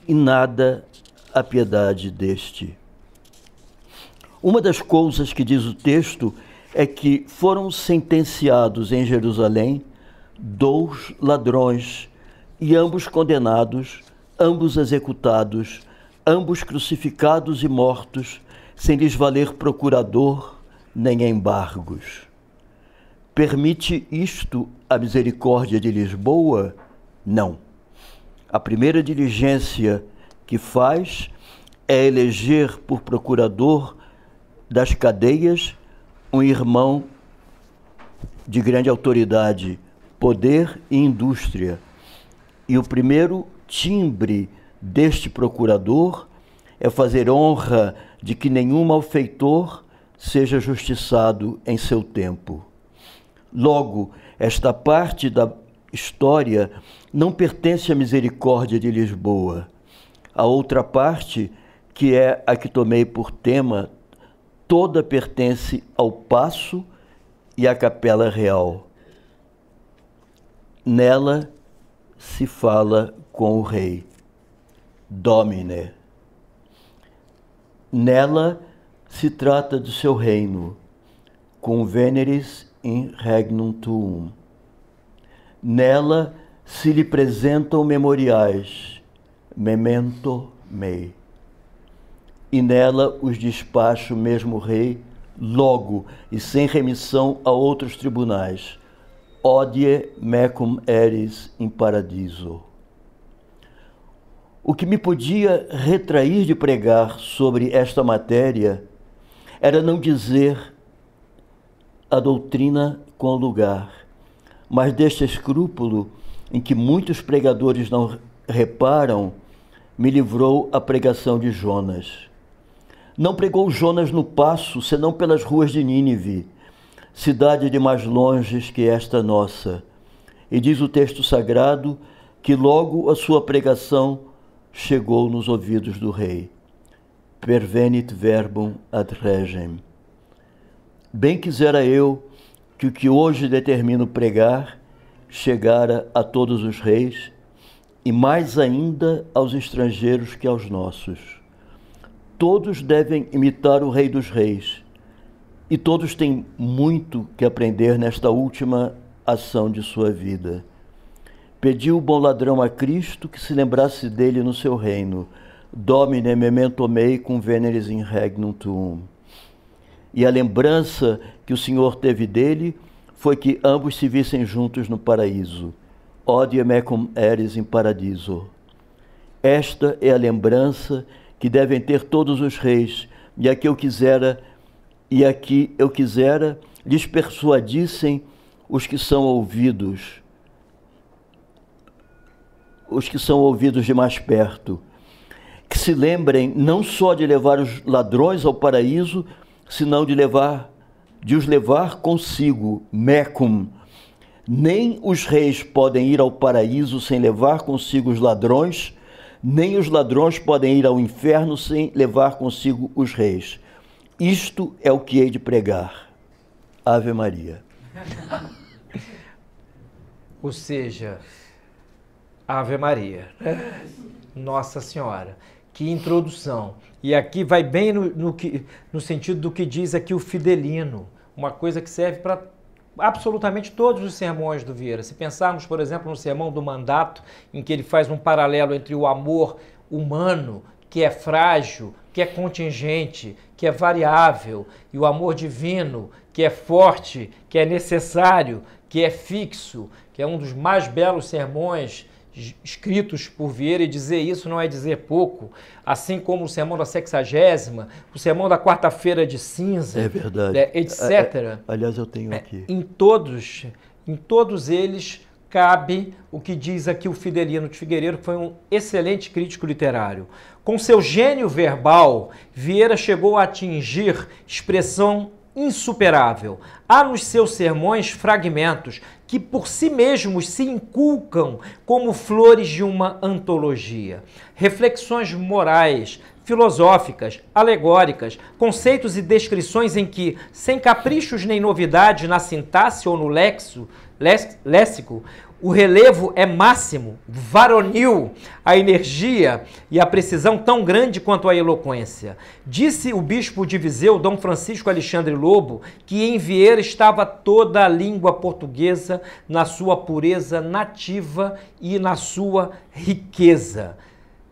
e nada à piedade deste. Uma das coisas que diz o texto é que foram sentenciados em Jerusalém 2 ladrões, e ambos condenados, ambos executados, ambos crucificados e mortos, sem lhes valer procurador nem embargos. Permite isto a misericórdia de Lisboa? Não. A primeira diligência que faz é eleger por procurador das cadeias um irmão de grande autoridade, poder e indústria. E o primeiro timbre deste procurador é fazer honra de que nenhum malfeitor seja justiçado em seu tempo. Logo, esta parte da história não pertence à misericórdia de Lisboa. A outra parte, que é a que tomei por tema, toda pertence ao Paço e à Capela Real. Nela se fala com o rei, Domine. Nela se trata do seu reino, com veneris in regnum tuum. Nela se lhe apresentam memoriais, memento mei. E nela os despacha o mesmo rei, logo e sem remissão a outros tribunais. Odie mecum eris in paradiso. O que me podia retrair de pregar sobre esta matéria era não dizer a doutrina com lugar, mas deste escrúpulo em que muitos pregadores não reparam, me livrou a pregação de Jonas. Não pregou Jonas no Paço, senão pelas ruas de Nínive, cidade de mais longes que esta nossa. E diz o texto sagrado que logo a sua pregação chegou nos ouvidos do rei. Pervenit verbum ad regem. Bem quisera eu que o que hoje determino pregar chegara a todos os reis e mais ainda aos estrangeiros que aos nossos. Todos devem imitar o Rei dos Reis e todos têm muito que aprender nesta última ação de sua vida. Pediu o bom ladrão a Cristo que se lembrasse dele no seu reino. Domine memento mei cum veneris in regnum tuum. E a lembrança que o Senhor teve dele foi que ambos se vissem juntos no paraíso. Odie mecum eris in paradiso. Esta é a lembrança que devem ter todos os reis, e aqui eu quisera lhes persuadissem os que são ouvidos de mais perto, que se lembrem não só de levar os ladrões ao paraíso, senão de os levar consigo, mecum. Nem os reis podem ir ao paraíso sem levar consigo os ladrões, Nem os ladrões podem ir ao inferno sem levar consigo os reis. Isto é o que hei de pregar. Ave Maria. Ou seja, Ave Maria. Nossa Senhora. Que introdução. E aqui vai bem no sentido do que diz aqui o Fidelino. Uma coisa que serve para absolutamente todos os sermões do Vieira. Se pensarmos, por exemplo, no Sermão do Mandato, em que ele faz um paralelo entre o amor humano, que é frágil, que é contingente, que é variável, e o amor divino, que é forte, que é necessário, que é fixo, que é um dos mais belos sermões escritos por Vieira, e dizer isso não é dizer pouco, assim como o sermão da 60ª, o sermão da quarta-feira de cinza, é verdade, etc. Aliás, eu tenho aqui. Em todos eles cabe o que diz aqui o Fidelino de Figueiredo, que foi um excelente crítico literário. Com seu gênio verbal, Vieira chegou a atingir expressão insuperável. Há nos seus sermões fragmentos que por si mesmos se inculcam como flores de uma antologia. Reflexões morais, filosóficas, alegóricas, conceitos e descrições em que, sem caprichos nem novidade na sintaxe ou no léxico, o relevo é máximo, varonil, a energia e a precisão tão grande quanto a eloquência. Disse o bispo de Viseu, Dom Francisco Alexandre Lobo, que em Vieira estava toda a língua portuguesa na sua pureza nativa e na sua riqueza.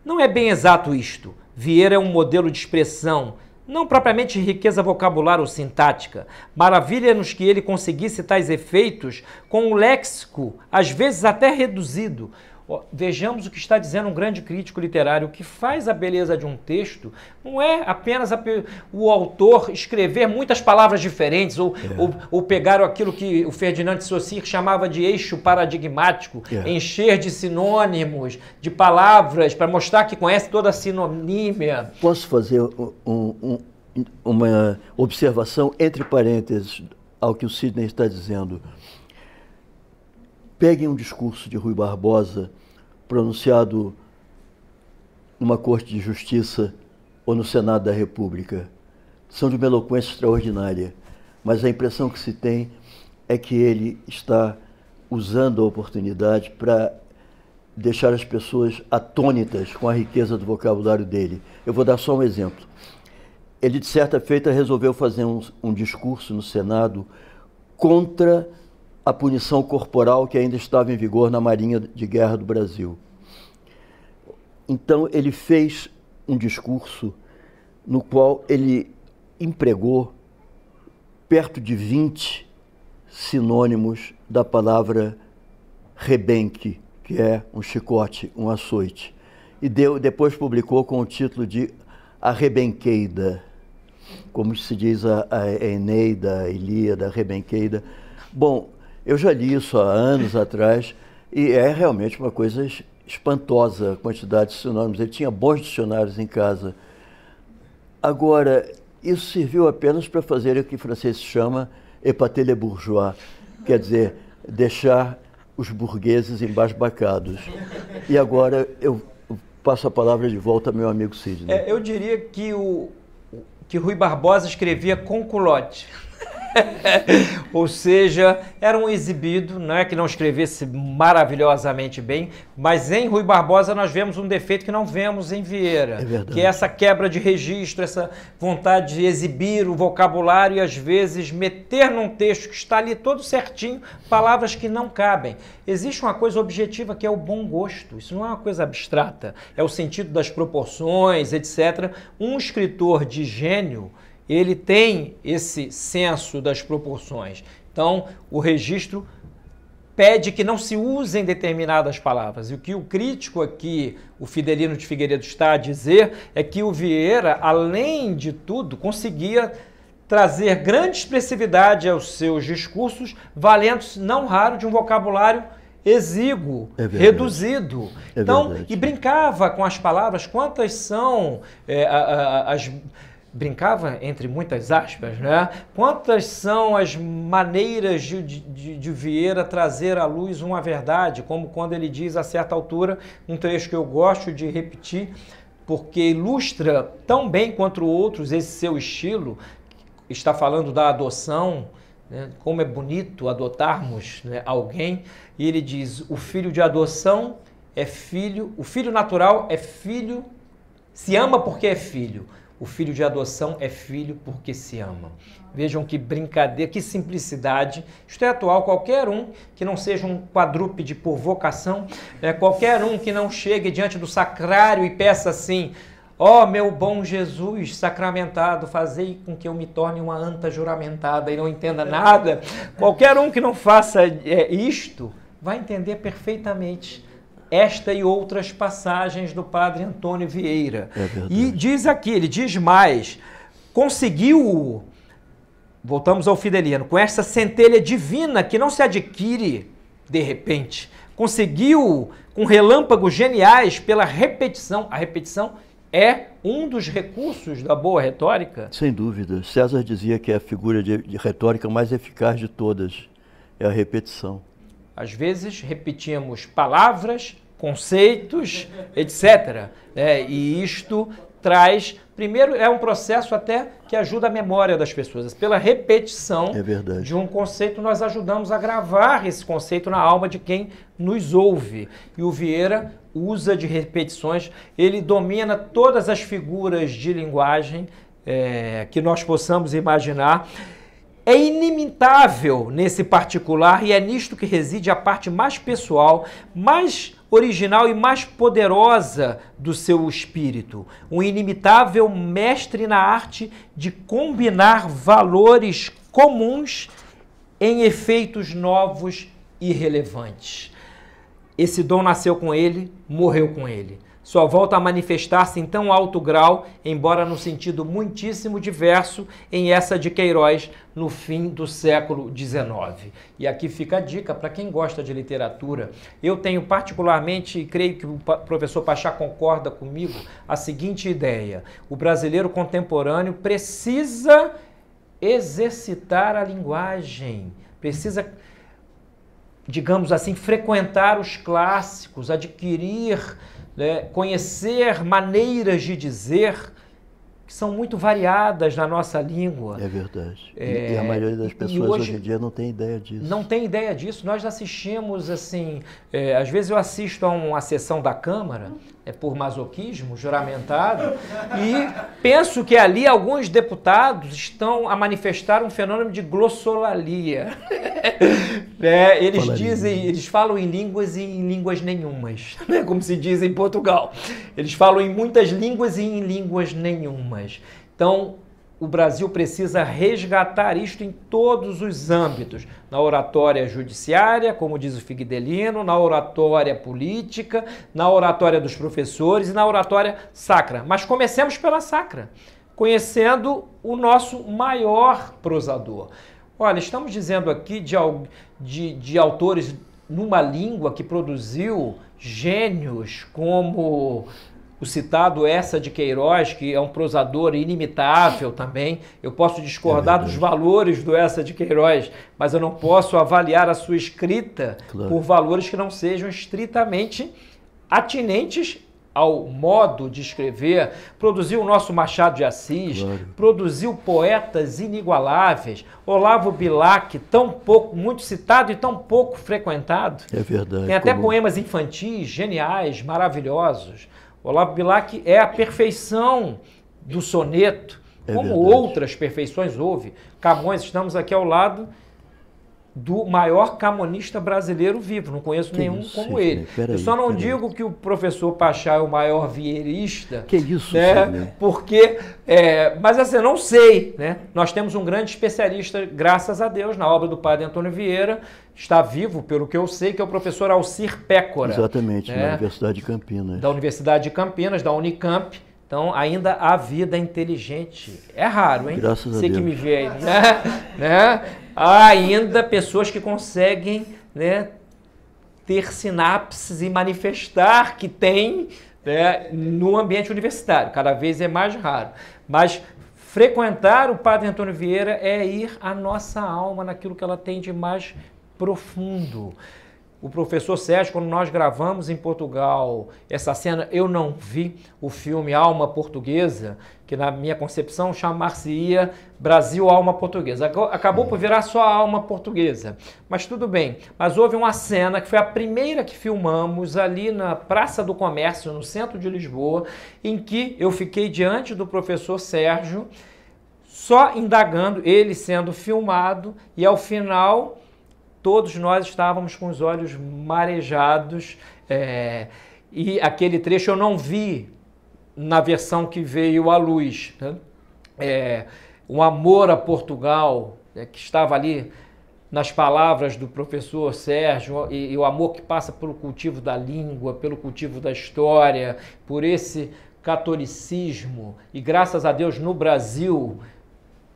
Não é bem exato isto. Vieira é um modelo de expressão, não propriamente riqueza vocabular ou sintática. Maravilha-nos que ele conseguisse tais efeitos com um léxico, às vezes até reduzido. Vejamos o que está dizendo um grande crítico literário. O que faz a beleza de um texto não é apenas o autor escrever muitas palavras diferentes ou pegar aquilo que o Ferdinand de Saussure chamava de eixo paradigmático, encher de sinônimos, de palavras, para mostrar que conhece toda a sinonímia. Posso fazer uma observação entre parênteses ao que o Sidney está dizendo? Peguem um discurso de Rui Barbosa pronunciado numa corte de justiça ou no Senado da República. São de uma eloquência extraordinária, mas a impressão que se tem é que ele está usando a oportunidade para deixar as pessoas atônitas com a riqueza do vocabulário dele. Eu vou dar só um exemplo. Ele, de certa feita, resolveu fazer um discurso no Senado contra a punição corporal que ainda estava em vigor na Marinha de Guerra do Brasil. Então, ele fez um discurso no qual ele empregou perto de 20 sinônimos da palavra rebenque, que é um chicote, um açoite. E depois publicou com o título de A Rebenqueida, como se diz a Eneida, a Ilíada, a Rebenqueida. Bom, eu já li isso há anos atrás e é realmente uma coisa espantosa a quantidade de sinônimos. Ele tinha bons dicionários em casa. Agora, isso serviu apenas para fazer o que o francês chama épater les bourgeois, quer dizer, deixar os burgueses embasbacados. E agora eu passo a palavra de volta ao meu amigo Sidney. Eu diria que Rui Barbosa escrevia com culote. Ou seja, era um exibido, não é que não escrevesse maravilhosamente bem, mas em Rui Barbosa nós vemos um defeito que não vemos em Vieira, que é essa quebra de registro, essa vontade de exibir o vocabulário e às vezes meter num texto que está ali todo certinho, palavras que não cabem. Existe uma coisa objetiva que é o bom gosto, isso não é uma coisa abstrata, é o sentido das proporções, etc. Um escritor de gênio, ele tem esse senso das proporções. Então, o registro pede que não se usem determinadas palavras. E o que o crítico aqui, o Fidelino de Figueiredo, está a dizer é que o Vieira, além de tudo, conseguia trazer grande expressividade aos seus discursos, valendo-se não raro de um vocabulário exíguo, reduzido. Então, e brincava com as palavras. Quantas são as brincava entre muitas aspas, né? Quantas são as maneiras de Vieira trazer à luz uma verdade, como quando ele diz a certa altura, um trecho que eu gosto de repetir, porque ilustra tão bem quanto outros esse seu estilo, está falando da adoção, né? Como é bonito adotarmos, né, alguém, e ele diz, o filho de adoção é filho, o filho natural é filho, se ama porque é filho. O filho de adoção é filho porque se ama. Vejam que brincadeira, que simplicidade. Isto é atual. Qualquer um que não seja um quadrúpede por vocação, né? Qualquer um que não chegue diante do sacrário e peça assim, ó meu bom Jesus sacramentado, fazei com que eu me torne uma anta juramentada e não entenda nada. Qualquer um que não faça isto vai entender perfeitamente esta e outras passagens do padre Antônio Vieira. E diz aqui, ele diz mais, conseguiu, voltamos ao Fidelino, com essa centelha divina que não se adquire de repente, conseguiu com relâmpagos geniais pela repetição. A repetição é um dos recursos da boa retórica? Sem dúvida. César dizia que é a figura de retórica mais eficaz de todas, é a repetição. Às vezes repetimos palavras, conceitos, etc. E isto traz, primeiro, é um processo até que ajuda a memória das pessoas. Pela repetição de um conceito, nós ajudamos a gravar esse conceito na alma de quem nos ouve. E o Vieira usa de repetições, ele domina todas as figuras de linguagem que nós possamos imaginar. É inimitável nesse particular e é nisto que reside a parte mais pessoal, mais original e mais poderosa do seu espírito. Um inimitável mestre na arte de combinar valores comuns em efeitos novos e relevantes. Esse dom nasceu com ele, morreu com ele. Só volta a manifestar-se em tão alto grau, embora no sentido muitíssimo diverso, em essa de Queiroz, no fim do século XIX. E aqui fica a dica para quem gosta de literatura. Eu tenho particularmente, e creio que o professor Pachá concorda comigo, a seguinte ideia. O brasileiro contemporâneo precisa exercitar a linguagem, precisa, digamos assim, frequentar os clássicos, adquirir, conhecer maneiras de dizer que são muito variadas na nossa língua. É verdade. E a maioria das pessoas hoje em dia não tem ideia disso. Não tem ideia disso. Nós assistimos, assim, às vezes eu assisto a uma sessão da Câmara, por masoquismo, juramentado, e penso que ali alguns deputados estão a manifestar um fenômeno de glossolalia. Eles falam em línguas e em línguas nenhumas, né? Como se diz em Portugal. Eles falam em muitas línguas e em línguas nenhumas. Então, o Brasil precisa resgatar isto em todos os âmbitos, na oratória judiciária, como diz o Fidelino, na oratória política, na oratória dos professores e na oratória sacra. Mas comecemos pela sacra, conhecendo o nosso maior prosador. Olha, estamos dizendo aqui de autores numa língua que produziu gênios como o citado Eça de Queiroz, que é um prosador inimitável também. Eu posso discordar dos valores do Eça de Queiroz, mas eu não posso avaliar a sua escrita por valores que não sejam estritamente atinentes ao modo de escrever. Produziu o nosso Machado de Assis, produziu poetas inigualáveis, Olavo Bilac, muito citado e tão pouco frequentado. É verdade. Tem até poemas infantis, geniais, maravilhosos. Olavo Bilac é a perfeição do soneto, como outras perfeições houve. Camões, estamos aqui ao lado do maior camonista brasileiro vivo, não conheço nenhum como ele. Eu só não digo que o professor Pachá é o maior vieirista, que isso, né? Porque, mas assim, eu não sei, né? Nós temos um grande especialista, graças a Deus, na obra do padre Antônio Vieira, está vivo, pelo que eu sei, que é o professor Alcir Pécora. Exatamente, né? Na Universidade de Campinas. Da Universidade de Campinas, da Unicamp. Então, ainda há vida inteligente. É raro, hein? Graças a Deus. Você que me vê aí, né? Há ainda pessoas que conseguem, né, ter sinapses e manifestar que tem, né, no ambiente universitário. Cada vez é mais raro. Mas frequentar o Padre Antônio Vieira é ir à nossa alma, naquilo que ela tem de mais profundo. O professor Sérgio, quando nós gravamos em Portugal essa cena, eu não vi o filme Alma Portuguesa, que na minha concepção chamar-se-ia Brasil Alma Portuguesa. Acabou por virar só Alma Portuguesa, mas tudo bem. Mas houve uma cena que foi a primeira que filmamos ali na Praça do Comércio, no centro de Lisboa, em que eu fiquei diante do professor Sérgio, só indagando, ele sendo filmado, e ao final todos nós estávamos com os olhos marejados, e aquele trecho eu não vi na versão que veio à luz, né? Um amor a Portugal, que estava ali nas palavras do professor Sérgio, e o amor que passa pelo cultivo da língua, pelo cultivo da história, por esse catolicismo, e graças a Deus no Brasil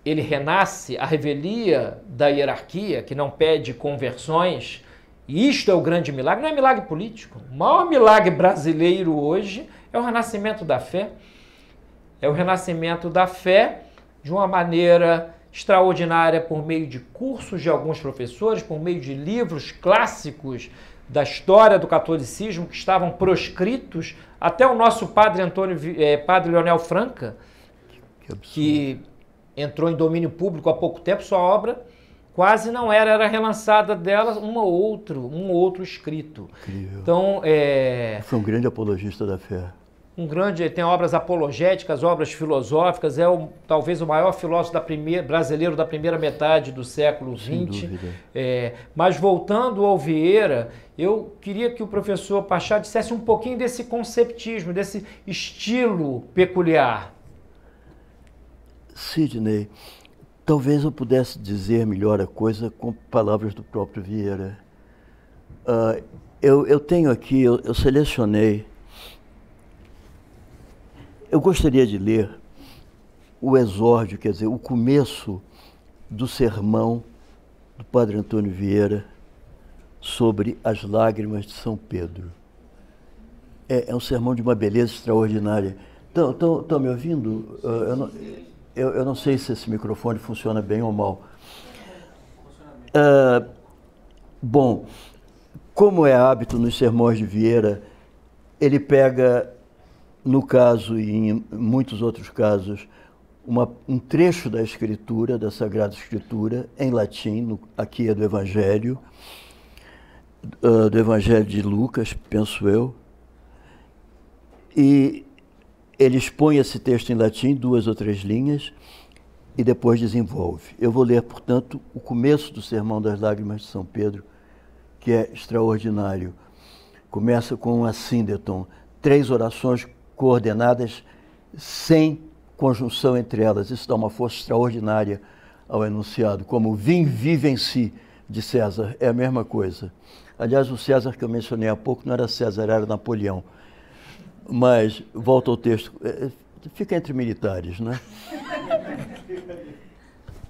ele renasce, a revelia da hierarquia, que não pede conversões, e isto é o grande milagre, não é milagre político. O maior milagre brasileiro hoje é o renascimento da fé. É o renascimento da fé de uma maneira extraordinária, por meio de cursos de alguns professores, por meio de livros clássicos da história do catolicismo que estavam proscritos, até o nosso padre padre Leonel Franca, que entrou em domínio público há pouco tempo, sua obra quase não era relançada dela um outro escrito. Incrível. Então, foi um grande apologista da fé. Tem obras apologéticas, obras filosóficas, talvez o maior filósofo brasileiro da primeira metade do século XX. Sem dúvida. Mas voltando ao Vieira, eu queria que o professor Pachá dissesse um pouquinho desse conceptismo, desse estilo peculiar. Sidney, talvez eu pudesse dizer melhor a coisa com palavras do próprio Vieira. Eu tenho aqui, eu selecionei, eu gostaria de ler o exórdio, quer dizer, o começo do sermão do Padre Antônio Vieira sobre as lágrimas de São Pedro. É um sermão de uma beleza extraordinária. Estão me ouvindo? Eu não sei se esse microfone funciona bem ou mal. Bom, como é hábito nos sermões de Vieira, ele pega, no caso e em muitos outros casos, um trecho da Escritura, da Sagrada Escritura, em latim, aqui é do Evangelho de Lucas, penso eu, e ele expõe esse texto em latim, 2 ou 3 linhas, e depois desenvolve. Eu vou ler, portanto, o começo do Sermão das Lágrimas de São Pedro, que é extraordinário. Começa com um assíndeton, 3 orações coordenadas sem conjunção entre elas. Isso dá uma força extraordinária ao enunciado, como vim, vive em si, de César. É a mesma coisa. Aliás, o César que eu mencionei há pouco não era César, era Napoleão. Mas, volta ao texto, fica entre militares, né?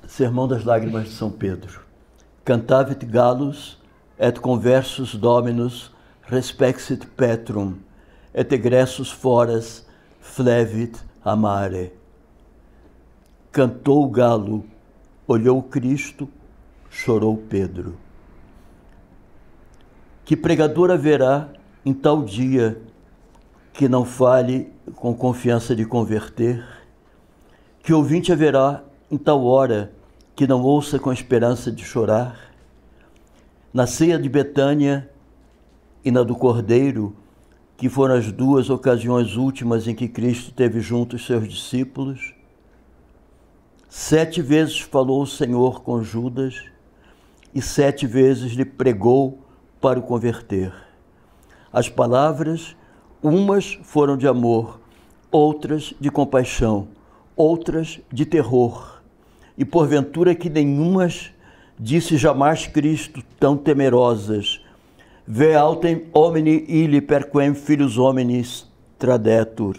Sermão das Lágrimas de São Pedro. Cantavit Gallus et conversus Dominus respexit Petrum et egressus foras flevit amare. Cantou o galo, olhou Cristo, chorou Pedro. Que pregador haverá em tal dia que não fale com confiança de converter? Que ouvinte haverá em tal hora que não ouça com esperança de chorar? Na ceia de Betânia e na do Cordeiro, que foram as 2 ocasiões últimas em que Cristo teve junto os seus discípulos, 7 vezes falou o Senhor com Judas e 7 vezes lhe pregou para o converter. As palavras, umas foram de amor, outras de compaixão, outras de terror. E porventura que nenhumas disse jamais Cristo tão temerosas. Ve autem homini illi perquem filius hominis tradetur.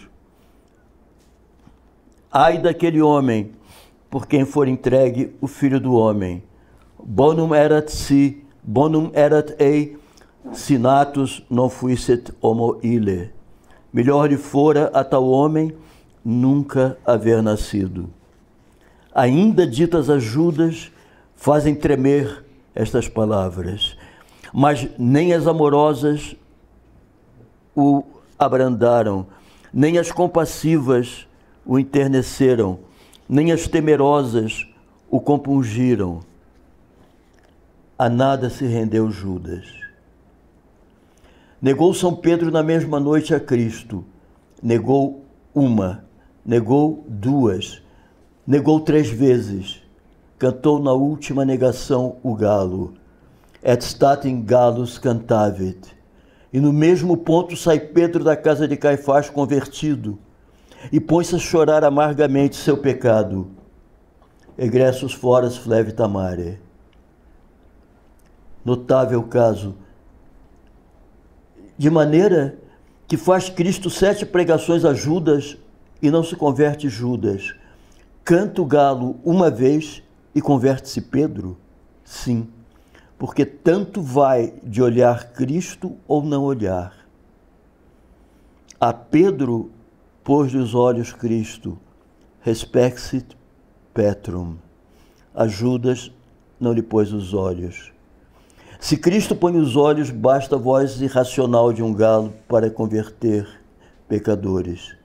Ai daquele homem por quem for entregue o Filho do Homem. Bonum erat si, bonum erat ei, si natus non fuisset homo ille. Melhor lhe fora a tal homem nunca haver nascido. ainda ditas a Judas, fazem tremer estas palavras. Mas nem as amorosas o abrandaram, nem as compassivas o enterneceram, nem as temerosas o compungiram. A nada se rendeu Judas. Negou São Pedro na mesma noite a Cristo. Negou uma, negou duas, negou 3 vezes. Cantou na última negação o galo. Et statim galus cantavit. E no mesmo ponto sai Pedro da casa de Caifás convertido e põe-se a chorar amargamente seu pecado. Egressus foras flevita mare. Notável caso. De maneira que faz Cristo 7 pregações a Judas e não se converte Judas. Canta o galo uma vez e converte-se Pedro? Sim, porque tanto vai de olhar Cristo ou não olhar. A Pedro pôs dos olhos Cristo, respexit Petrum. A Judas não lhe pôs os olhos. Se Cristo põe os olhos, basta a voz irracional de um galo para converter pecadores.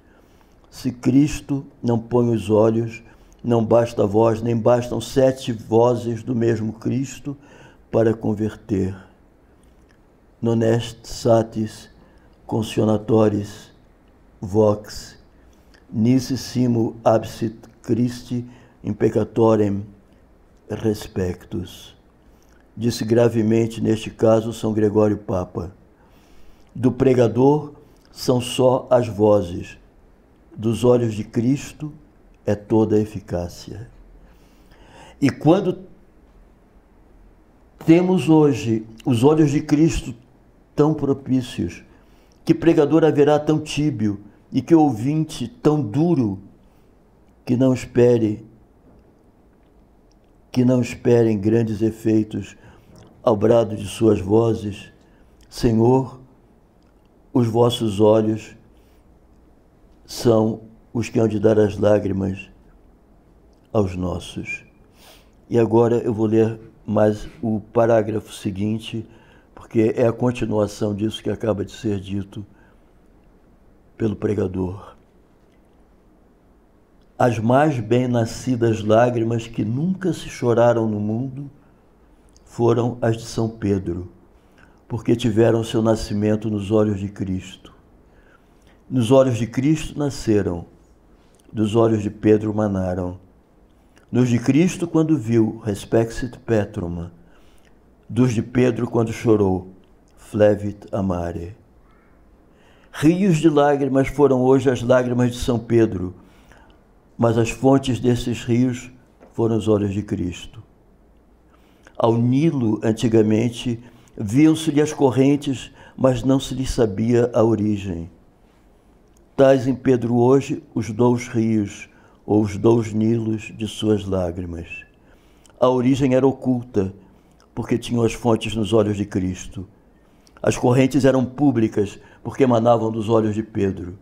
Se Cristo não põe os olhos, não basta a voz, nem bastam 7 vozes do mesmo Cristo para converter. Non est satis consolatoris vox, nisi simo absit Christi in peccatorem respectus. Disse gravemente, neste caso, São Gregório Papa. Do pregador são só as vozes, dos olhos de Cristo é toda a eficácia. E quando temos hoje os olhos de Cristo tão propícios, que pregador haverá tão tíbio e que ouvinte tão duro, que não esperem grandes efeitos ao brado de suas vozes. Senhor, os vossos olhos são os que hão de dar as lágrimas aos nossos. E agora eu vou ler mais o parágrafo seguinte, porque é a continuação disso que acaba de ser dito pelo pregador. As mais bem-nascidas lágrimas que nunca se choraram no mundo foram as de São Pedro, porque tiveram seu nascimento nos olhos de Cristo. Nos olhos de Cristo nasceram, dos olhos de Pedro manaram. Nos de Cristo quando viu, respexit Petrum, dos de Pedro quando chorou, flevit amare. Rios de lágrimas foram hoje as lágrimas de São Pedro, mas as fontes desses rios foram os olhos de Cristo. Ao Nilo, antigamente, viam-se-lhe as correntes, mas não se lhe sabia a origem. Tais em Pedro hoje os 2 rios, ou os 2 Nilos de suas lágrimas. A origem era oculta, porque tinham as fontes nos olhos de Cristo. As correntes eram públicas, porque emanavam dos olhos de Pedro.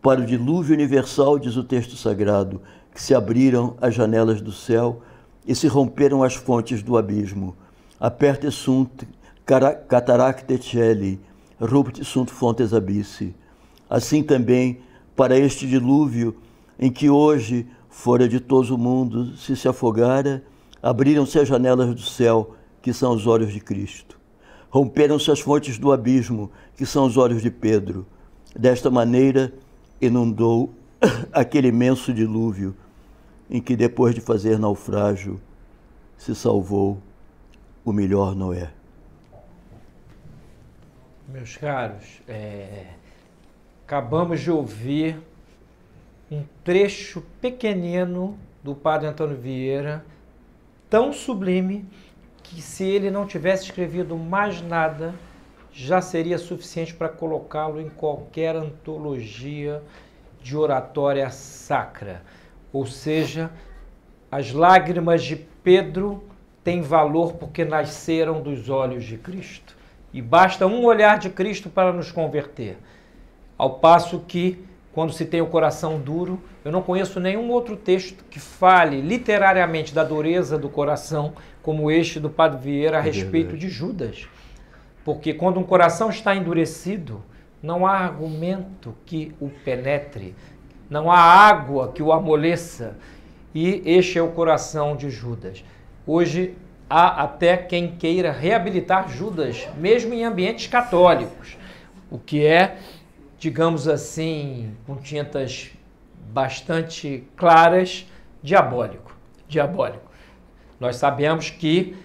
Para o dilúvio universal, diz o texto sagrado, que se abriram as janelas do céu e se romperam as fontes do abismo. Aperte sunt cataracte celi, rupti sunt fontes abissi. Assim também, para este dilúvio, em que hoje fora ditoso o mundo se afogara, abriram-se as janelas do céu, que são os olhos de Cristo. Romperam-se as fontes do abismo, que são os olhos de Pedro. Desta maneira, inundou aquele imenso dilúvio, em que depois de fazer naufrágio, se salvou o melhor Noé. Meus caros, acabamos de ouvir um trecho pequenino do Padre Antônio Vieira, tão sublime, que se ele não tivesse escrevido mais nada, já seria suficiente para colocá-lo em qualquer antologia de oratória sacra. Ou seja, as lágrimas de Pedro têm valor porque nasceram dos olhos de Cristo. E basta um olhar de Cristo para nos converter. Ao passo que quando se tem o coração duro. Eu não conheço nenhum outro texto que fale literariamente da dureza do coração como este do Padre Vieira a respeito de Judas. Porque quando um coração está endurecido, não há argumento que o penetre, não há água que o amoleça. E este é o coração de Judas. Hoje há até quem queira reabilitar Judas, mesmo em ambientes católicos, o que é, digamos assim, com tintas bastante claras, diabólico. Diabólico. Nós sabemos que,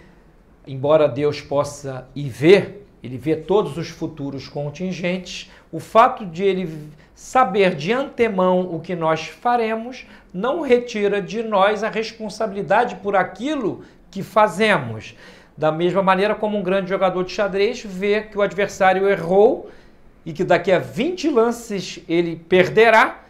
embora Deus possa ele vê todos os futuros contingentes, o fato de ele saber de antemão o que nós faremos não retira de nós a responsabilidade por aquilo que fazemos. Da mesma maneira como um grande jogador de xadrez vê que o adversário errou e que daqui a 20 lances ele perderá,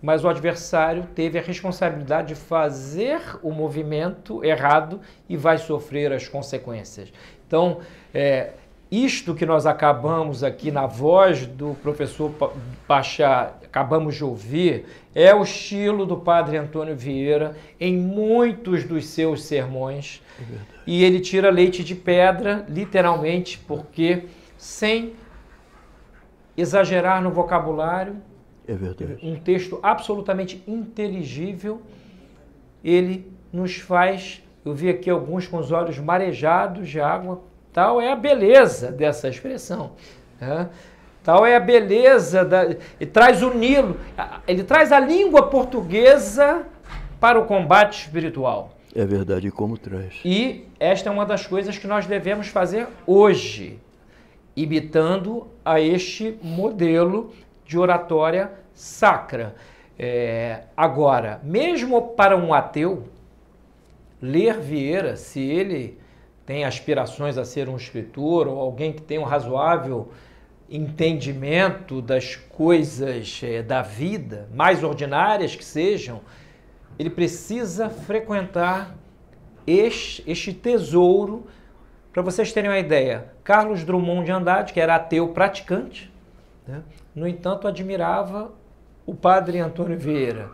mas o adversário teve a responsabilidade de fazer o movimento errado e vai sofrer as consequências. Então, isto que nós acabamos aqui na voz do professor Pachá, acabamos de ouvir, é o estilo do Padre Antônio Vieira em muitos dos seus sermões. E ele tira leite de pedra, literalmente, porque sem exagerar no vocabulário, um texto absolutamente inteligível, ele nos faz, eu vi aqui alguns com os olhos marejados de água. Tal é a beleza dessa expressão. Tal é a beleza, ele traz o Nilo, ele traz a língua portuguesa para o combate espiritual. É verdade, como traz. E esta é uma das coisas que nós devemos fazer hoje, imitando a este modelo de oratória sacra. Agora, mesmo para um ateu, ler Vieira, se ele tem aspirações a ser um escritor ou alguém que tem um razoável entendimento das coisas da vida, mais ordinárias que sejam, ele precisa frequentar este tesouro. Para vocês terem uma ideia, Carlos Drummond de Andrade, que era ateu praticante, né? No entanto, admirava o Padre Antônio Vieira.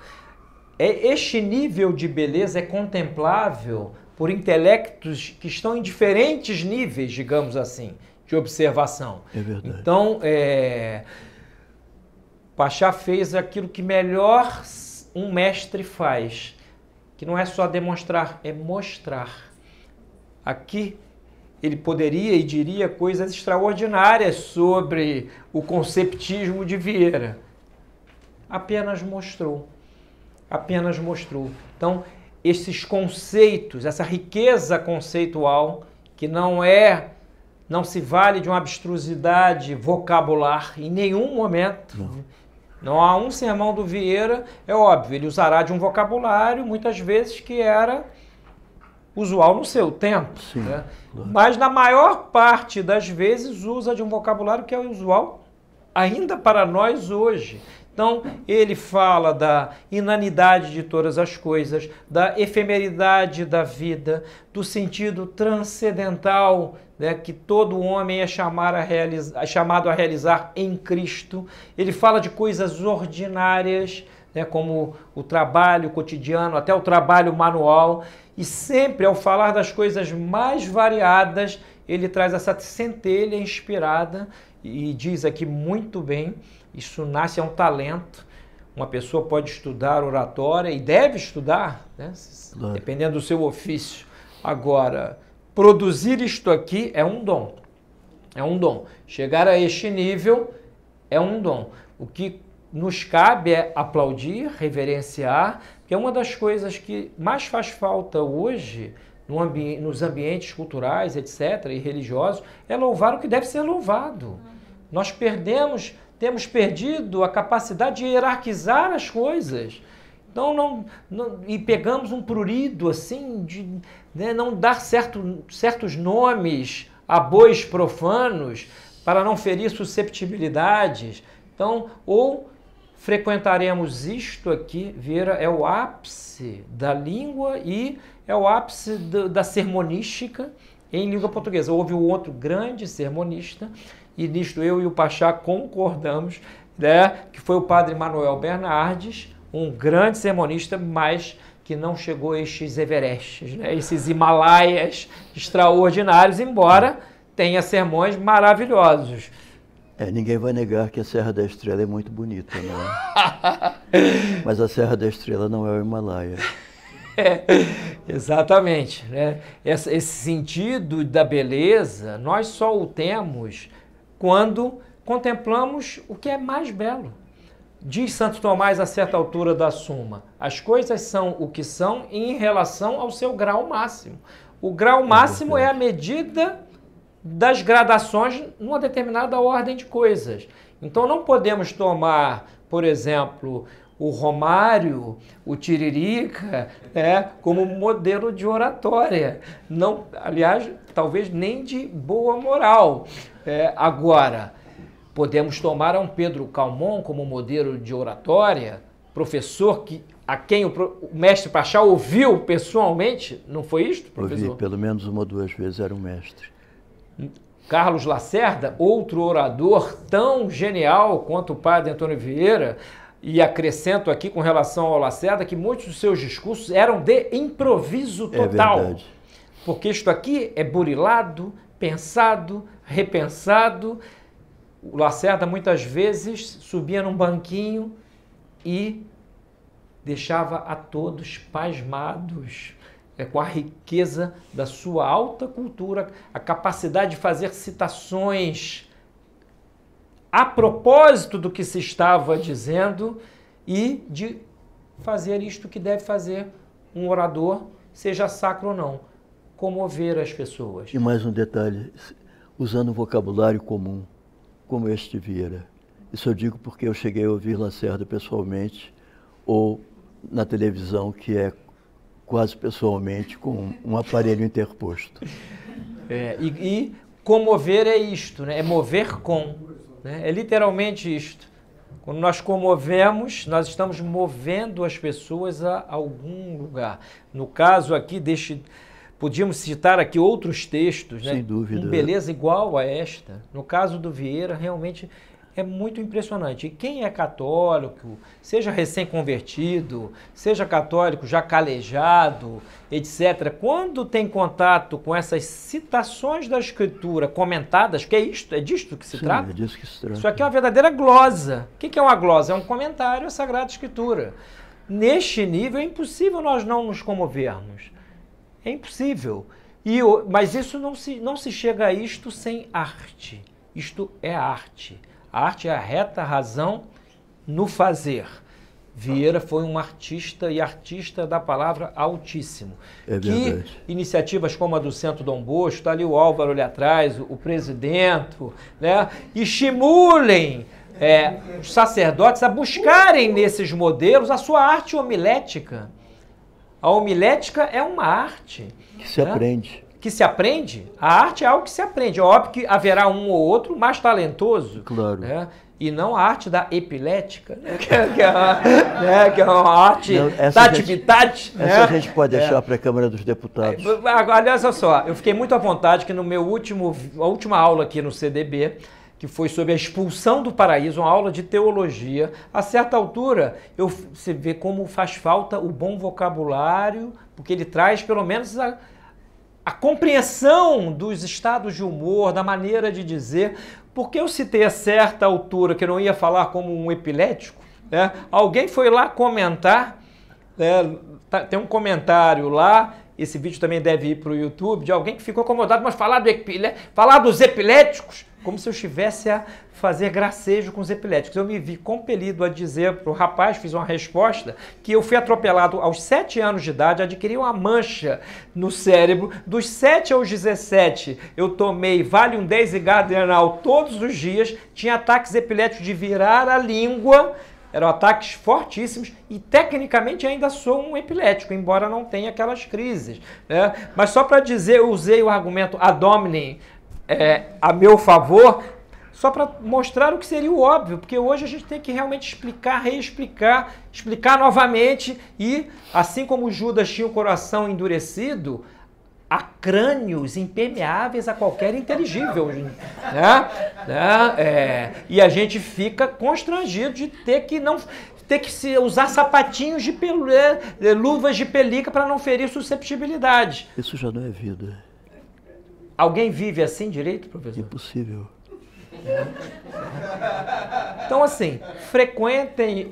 Este nível de beleza é contemplável por intelectos que estão em diferentes níveis, digamos assim, de observação. É verdade. Então, Pachá fez aquilo que melhor um mestre faz, que não é só demonstrar, é mostrar. Aqui ele poderia e diria coisas extraordinárias sobre o conceptismo de Vieira. Apenas mostrou. Apenas mostrou. Então, esses conceitos, essa riqueza conceitual, que não se vale de uma abstrusidade vocabular em nenhum momento. Não há um sermão do Vieira, é óbvio, ele usará de um vocabulário, muitas vezes, que era usual no seu tempo. Sim, né? claro. Mas, na maior parte das vezes, usa de um vocabulário que é usual ainda para nós hoje. Então, ele fala da inanidade de todas as coisas, da efemeridade da vida, do sentido transcendental, né, que todo homem é chamado a realizar em Cristo. Ele fala de coisas ordinárias, né, como o trabalho cotidiano, até o trabalho manual. E sempre, ao falar das coisas mais variadas, ele traz essa centelha inspirada e diz aqui muito bem: isso nasce, é um talento. Uma pessoa pode estudar oratória e deve estudar, né? Claro. Dependendo do seu ofício. Agora, produzir isto aqui é um dom. É um dom. Chegar a este nível é um dom. O que nos cabe é aplaudir, reverenciar, que é uma das coisas que mais faz falta hoje nos ambientes culturais, etc., e religiosos, é louvar o que deve ser louvado. Nós temos perdido a capacidade de hierarquizar as coisas. Então, e pegamos um prurido, assim, de não dar certos nomes a bois profanos para não ferir susceptibilidades. Então, ou frequentaremos isto aqui, Vieira é o ápice da língua e é o ápice da sermonística em língua portuguesa. Houve um outro grande sermonista, e nisto eu e o Pachá concordamos, né, que foi o padre Manuel Bernardes, um grande sermonista, mas que não chegou a estes Everestes, né, esses Himalaias extraordinários, embora tenha sermões maravilhosos. Ninguém vai negar que a Serra da Estrela é muito bonita, né? Mas a Serra da Estrela não é o Himalaia. Exatamente, né? Esse sentido da beleza, nós só o temos quando contemplamos o que é mais belo. Diz Santo Tomás a certa altura da Suma, as coisas são o que são em relação ao seu grau máximo. O grau máximo é a medida das gradações numa determinada ordem de coisas. Então não podemos tomar, por exemplo, o Romário, o Tiririca, como modelo de oratória. Não, aliás, talvez nem de boa moral. Agora, podemos tomar a um Pedro Calmon como modelo de oratória, professor a quem o mestre Pachá ouviu pessoalmente. Não foi isto, professor? Ouvi, pelo menos uma ou duas vezes era o mestre. Carlos Lacerda, outro orador tão genial quanto o padre Antônio Vieira, e acrescento aqui com relação ao Lacerda que muitos dos seus discursos eram de improviso total. É verdade. Porque isto aqui é burilado, pensado, repensado. O Lacerda muitas vezes subia num banquinho e deixava a todos pasmados. Com a riqueza da sua alta cultura, a capacidade de fazer citações a propósito do que se estava dizendo e de fazer isto que deve fazer um orador, seja sacro ou não, comover as pessoas. E mais um detalhe, usando um vocabulário comum, como este Vieira. Isso eu digo porque eu cheguei a ouvir Lacerda pessoalmente ou na televisão, que é quase pessoalmente, com um aparelho interposto. E comover é isto, né? É mover com. Né? É literalmente isto. Quando nós comovemos, nós estamos movendo as pessoas a algum lugar. No caso aqui, podíamos citar aqui outros textos, né? Sem dúvida. Com beleza igual a esta. No caso do Vieira, realmente é muito impressionante. E quem é católico, seja recém-convertido, seja católico já calejado, etc., quando tem contato com essas citações da Escritura comentadas, que é disto que se trata? É disso que se trata. Isso aqui é uma verdadeira glosa. O que é uma glosa? É um comentário à Sagrada Escritura. Neste nível é impossível nós não nos comovermos. É impossível. Mas isso não se chega a isto sem arte. Isto é arte. A arte é a reta razão no fazer. Vieira foi um artista e artista da palavra altíssimo. É verdade. Que iniciativas como a do Centro Dom Bosco, está ali o Álvaro ali atrás, o presidente, né, estimulem os sacerdotes a buscarem nesses modelos a sua arte homilética. A homilética é uma arte. Que se aprende. Que se aprende? A arte é algo que se aprende. É óbvio que haverá um ou outro mais talentoso. Claro. Né? E não a arte da epilética, né? que é uma arte da atividade. Essa a gente pode deixar para a Câmara dos Deputados. Aliás, olha só, eu fiquei muito à vontade que no meu a última aula aqui no CDB, que foi sobre a expulsão do paraíso, uma aula de teologia, a certa altura você vê como faz falta o bom vocabulário, porque ele traz pelo menos a compreensão dos estados de humor, da maneira de dizer, porque eu citei a certa altura que eu não ia falar como um epilético, né? Alguém foi lá comentar, né? Tem um comentário lá, esse vídeo também deve ir para o YouTube, de alguém que ficou incomodado, mas falar dos epiléticos, como se eu estivesse a fazer gracejo com os epiléticos. Eu me vi compelido a dizer para o rapaz, fiz uma resposta, que eu fui atropelado aos 7 anos de idade, adquiri uma mancha no cérebro. Dos 7 aos 17, eu tomei Valium 10 e Gardenal todos os dias, tinha ataques epiléticos de virar a língua, eram ataques fortíssimos e tecnicamente ainda sou um epilético, embora não tenha aquelas crises. Né? Mas só para dizer, eu usei o argumento ad hominem a meu favor, só para mostrar o que seria o óbvio, porque hoje a gente tem que realmente explicar, reexplicar, explicar novamente e, assim como Judas tinha o coração endurecido, há crânios impermeáveis a qualquer inteligível, né? E a gente fica constrangido de ter que usar sapatinhos de luvas de pelica para não ferir susceptibilidade. Isso já não é vida. Alguém vive assim direito, professor? Impossível. Então, assim, frequentem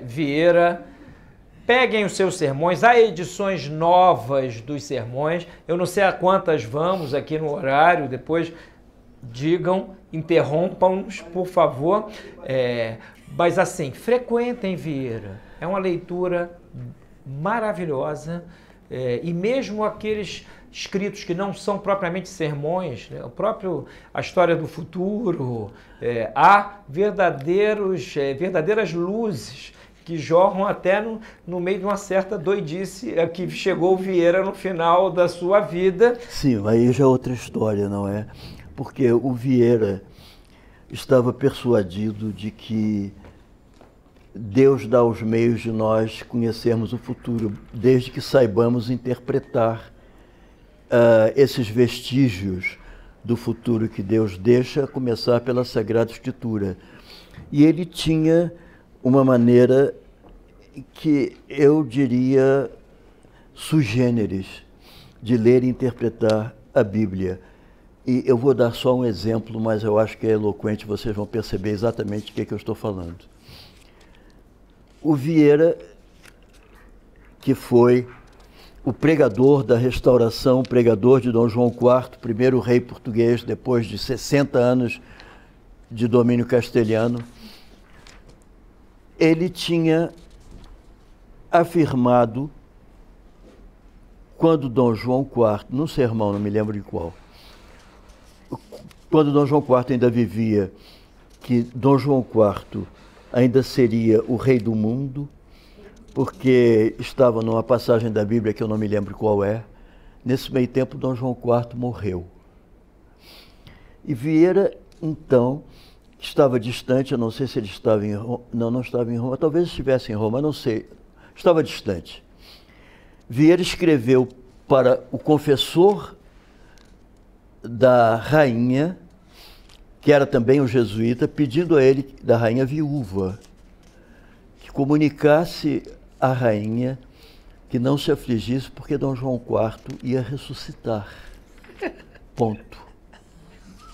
Vieira, peguem os seus sermões, há edições novas dos sermões, eu não sei a quantas vamos aqui no horário, depois digam, interrompam-nos, por favor, mas assim, frequentem Vieira, é uma leitura maravilhosa, e mesmo aqueles escritos que não são propriamente sermões, né? A História do Futuro, há verdadeiras luzes que jorram até no meio de uma certa doidice que chegou o Vieira no final da sua vida. Sim, aí já é outra história, não é? Porque o Vieira estava persuadido de que Deus dá os meios de nós conhecermos o futuro, desde que saibamos interpretar esses vestígios do futuro que Deus deixa, a começar pela Sagrada Escritura. E ele tinha uma maneira que eu diria sui generis de ler e interpretar a Bíblia. E eu vou dar só um exemplo, mas eu acho que é eloquente, vocês vão perceber exatamente o que eu estou falando. O Vieira, que foi o pregador da restauração, o pregador de Dom João IV, primeiro rei português, depois de 60 anos de domínio castelhano, ele tinha afirmado, quando Dom João IV, num sermão, não me lembro de qual, quando Dom João IV ainda vivia, que Dom João IV ainda seria o rei do mundo, porque estava numa passagem da Bíblia que eu não me lembro qual é. Nesse meio tempo, Dom João IV morreu. E Vieira, então, estava distante, eu não sei se ele estava em Roma, não estava em Roma, talvez estivesse em Roma, não sei, estava distante. Vieira escreveu para o confessor da rainha, que era também um jesuíta, pedindo a ele, da rainha viúva, que comunicasse à rainha que não se afligisse porque Dom João IV ia ressuscitar. Ponto.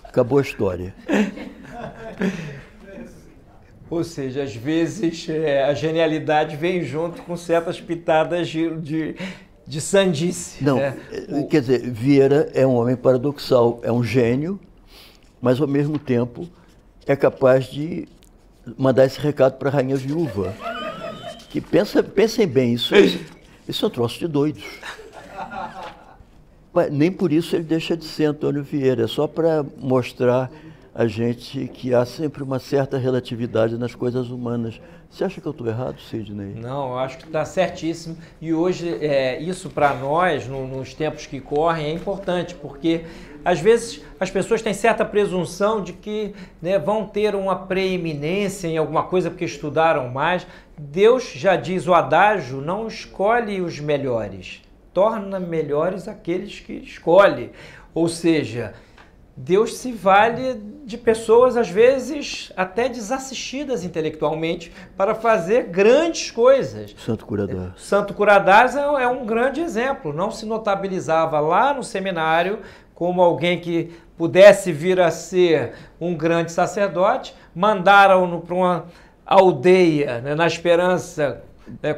Acabou a história. Ou seja, às vezes a genialidade vem junto com certas pitadas de sandice. Não, quer dizer, Vieira é um homem paradoxal, é um gênio, mas ao mesmo tempo é capaz de mandar esse recado para a rainha viúva. Que pensem bem, isso é um troço de doidos. Mas nem por isso ele deixa de ser Antônio Vieira, é só para mostrar a gente que há sempre uma certa relatividade nas coisas humanas. Você acha que eu estou errado, Sidney? Não, eu acho que está certíssimo. E hoje, isso para nós, nos tempos que correm, é importante, porque às vezes as pessoas têm certa presunção de que, né, vão ter uma preeminência em alguma coisa porque estudaram mais. Deus já diz o adágio, não escolhe os melhores, torna melhores aqueles que escolhe. Ou seja, Deus se vale de pessoas, às vezes, até desassistidas intelectualmente, para fazer grandes coisas. Santo Curadás. Santo Curadás é um grande exemplo. Não se notabilizava lá no seminário como alguém que pudesse vir a ser um grande sacerdote. Mandaram-no para uma aldeia, né, na esperança,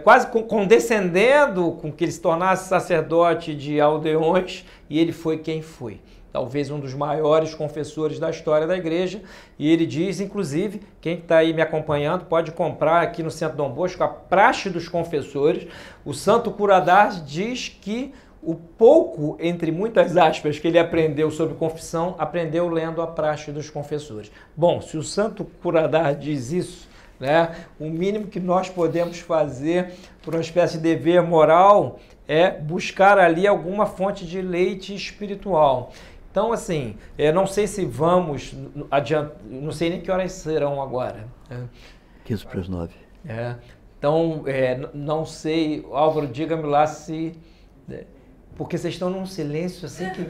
quase condescendendo com que ele se tornasse sacerdote de aldeões, e ele foi quem foi. Talvez um dos maiores confessores da história da igreja, e ele diz, inclusive, quem está aí me acompanhando pode comprar aqui no Centro Dom Bosco a Praxe dos Confessores. O Santo Curadás diz que o pouco, entre muitas aspas, que ele aprendeu sobre confissão, aprendeu lendo a Praxe dos Confessores. Bom, se o Santo Curadás diz isso, né, o mínimo que nós podemos fazer por uma espécie de dever moral é buscar ali alguma fonte de leite espiritual. Então, assim, não sei se vamos adiante, não sei nem que horas serão agora. 15 para as 9. Então, não sei, Álvaro, diga-me lá se Porque vocês estão num silêncio assim que...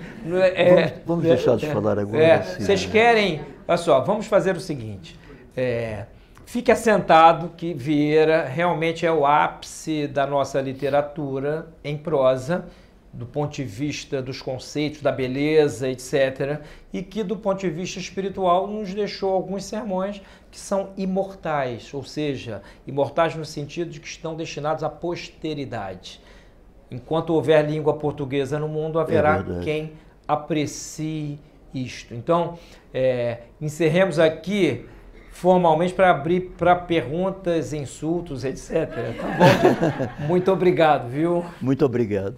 Vamos deixá-los falar agora. Vocês querem... Olha só, vamos fazer o seguinte. Fique assentado que Vieira realmente é o ápice da nossa literatura em prosa, do ponto de vista dos conceitos, da beleza, etc. E que, do ponto de vista espiritual, nos deixou alguns sermões que são imortais, ou seja, imortais no sentido de que estão destinados à posteridade. Enquanto houver língua portuguesa no mundo, haverá quem aprecie isto. Então, encerremos aqui formalmente para abrir para perguntas, insultos, etc. Tá bom? Muito obrigado, viu? Muito obrigado.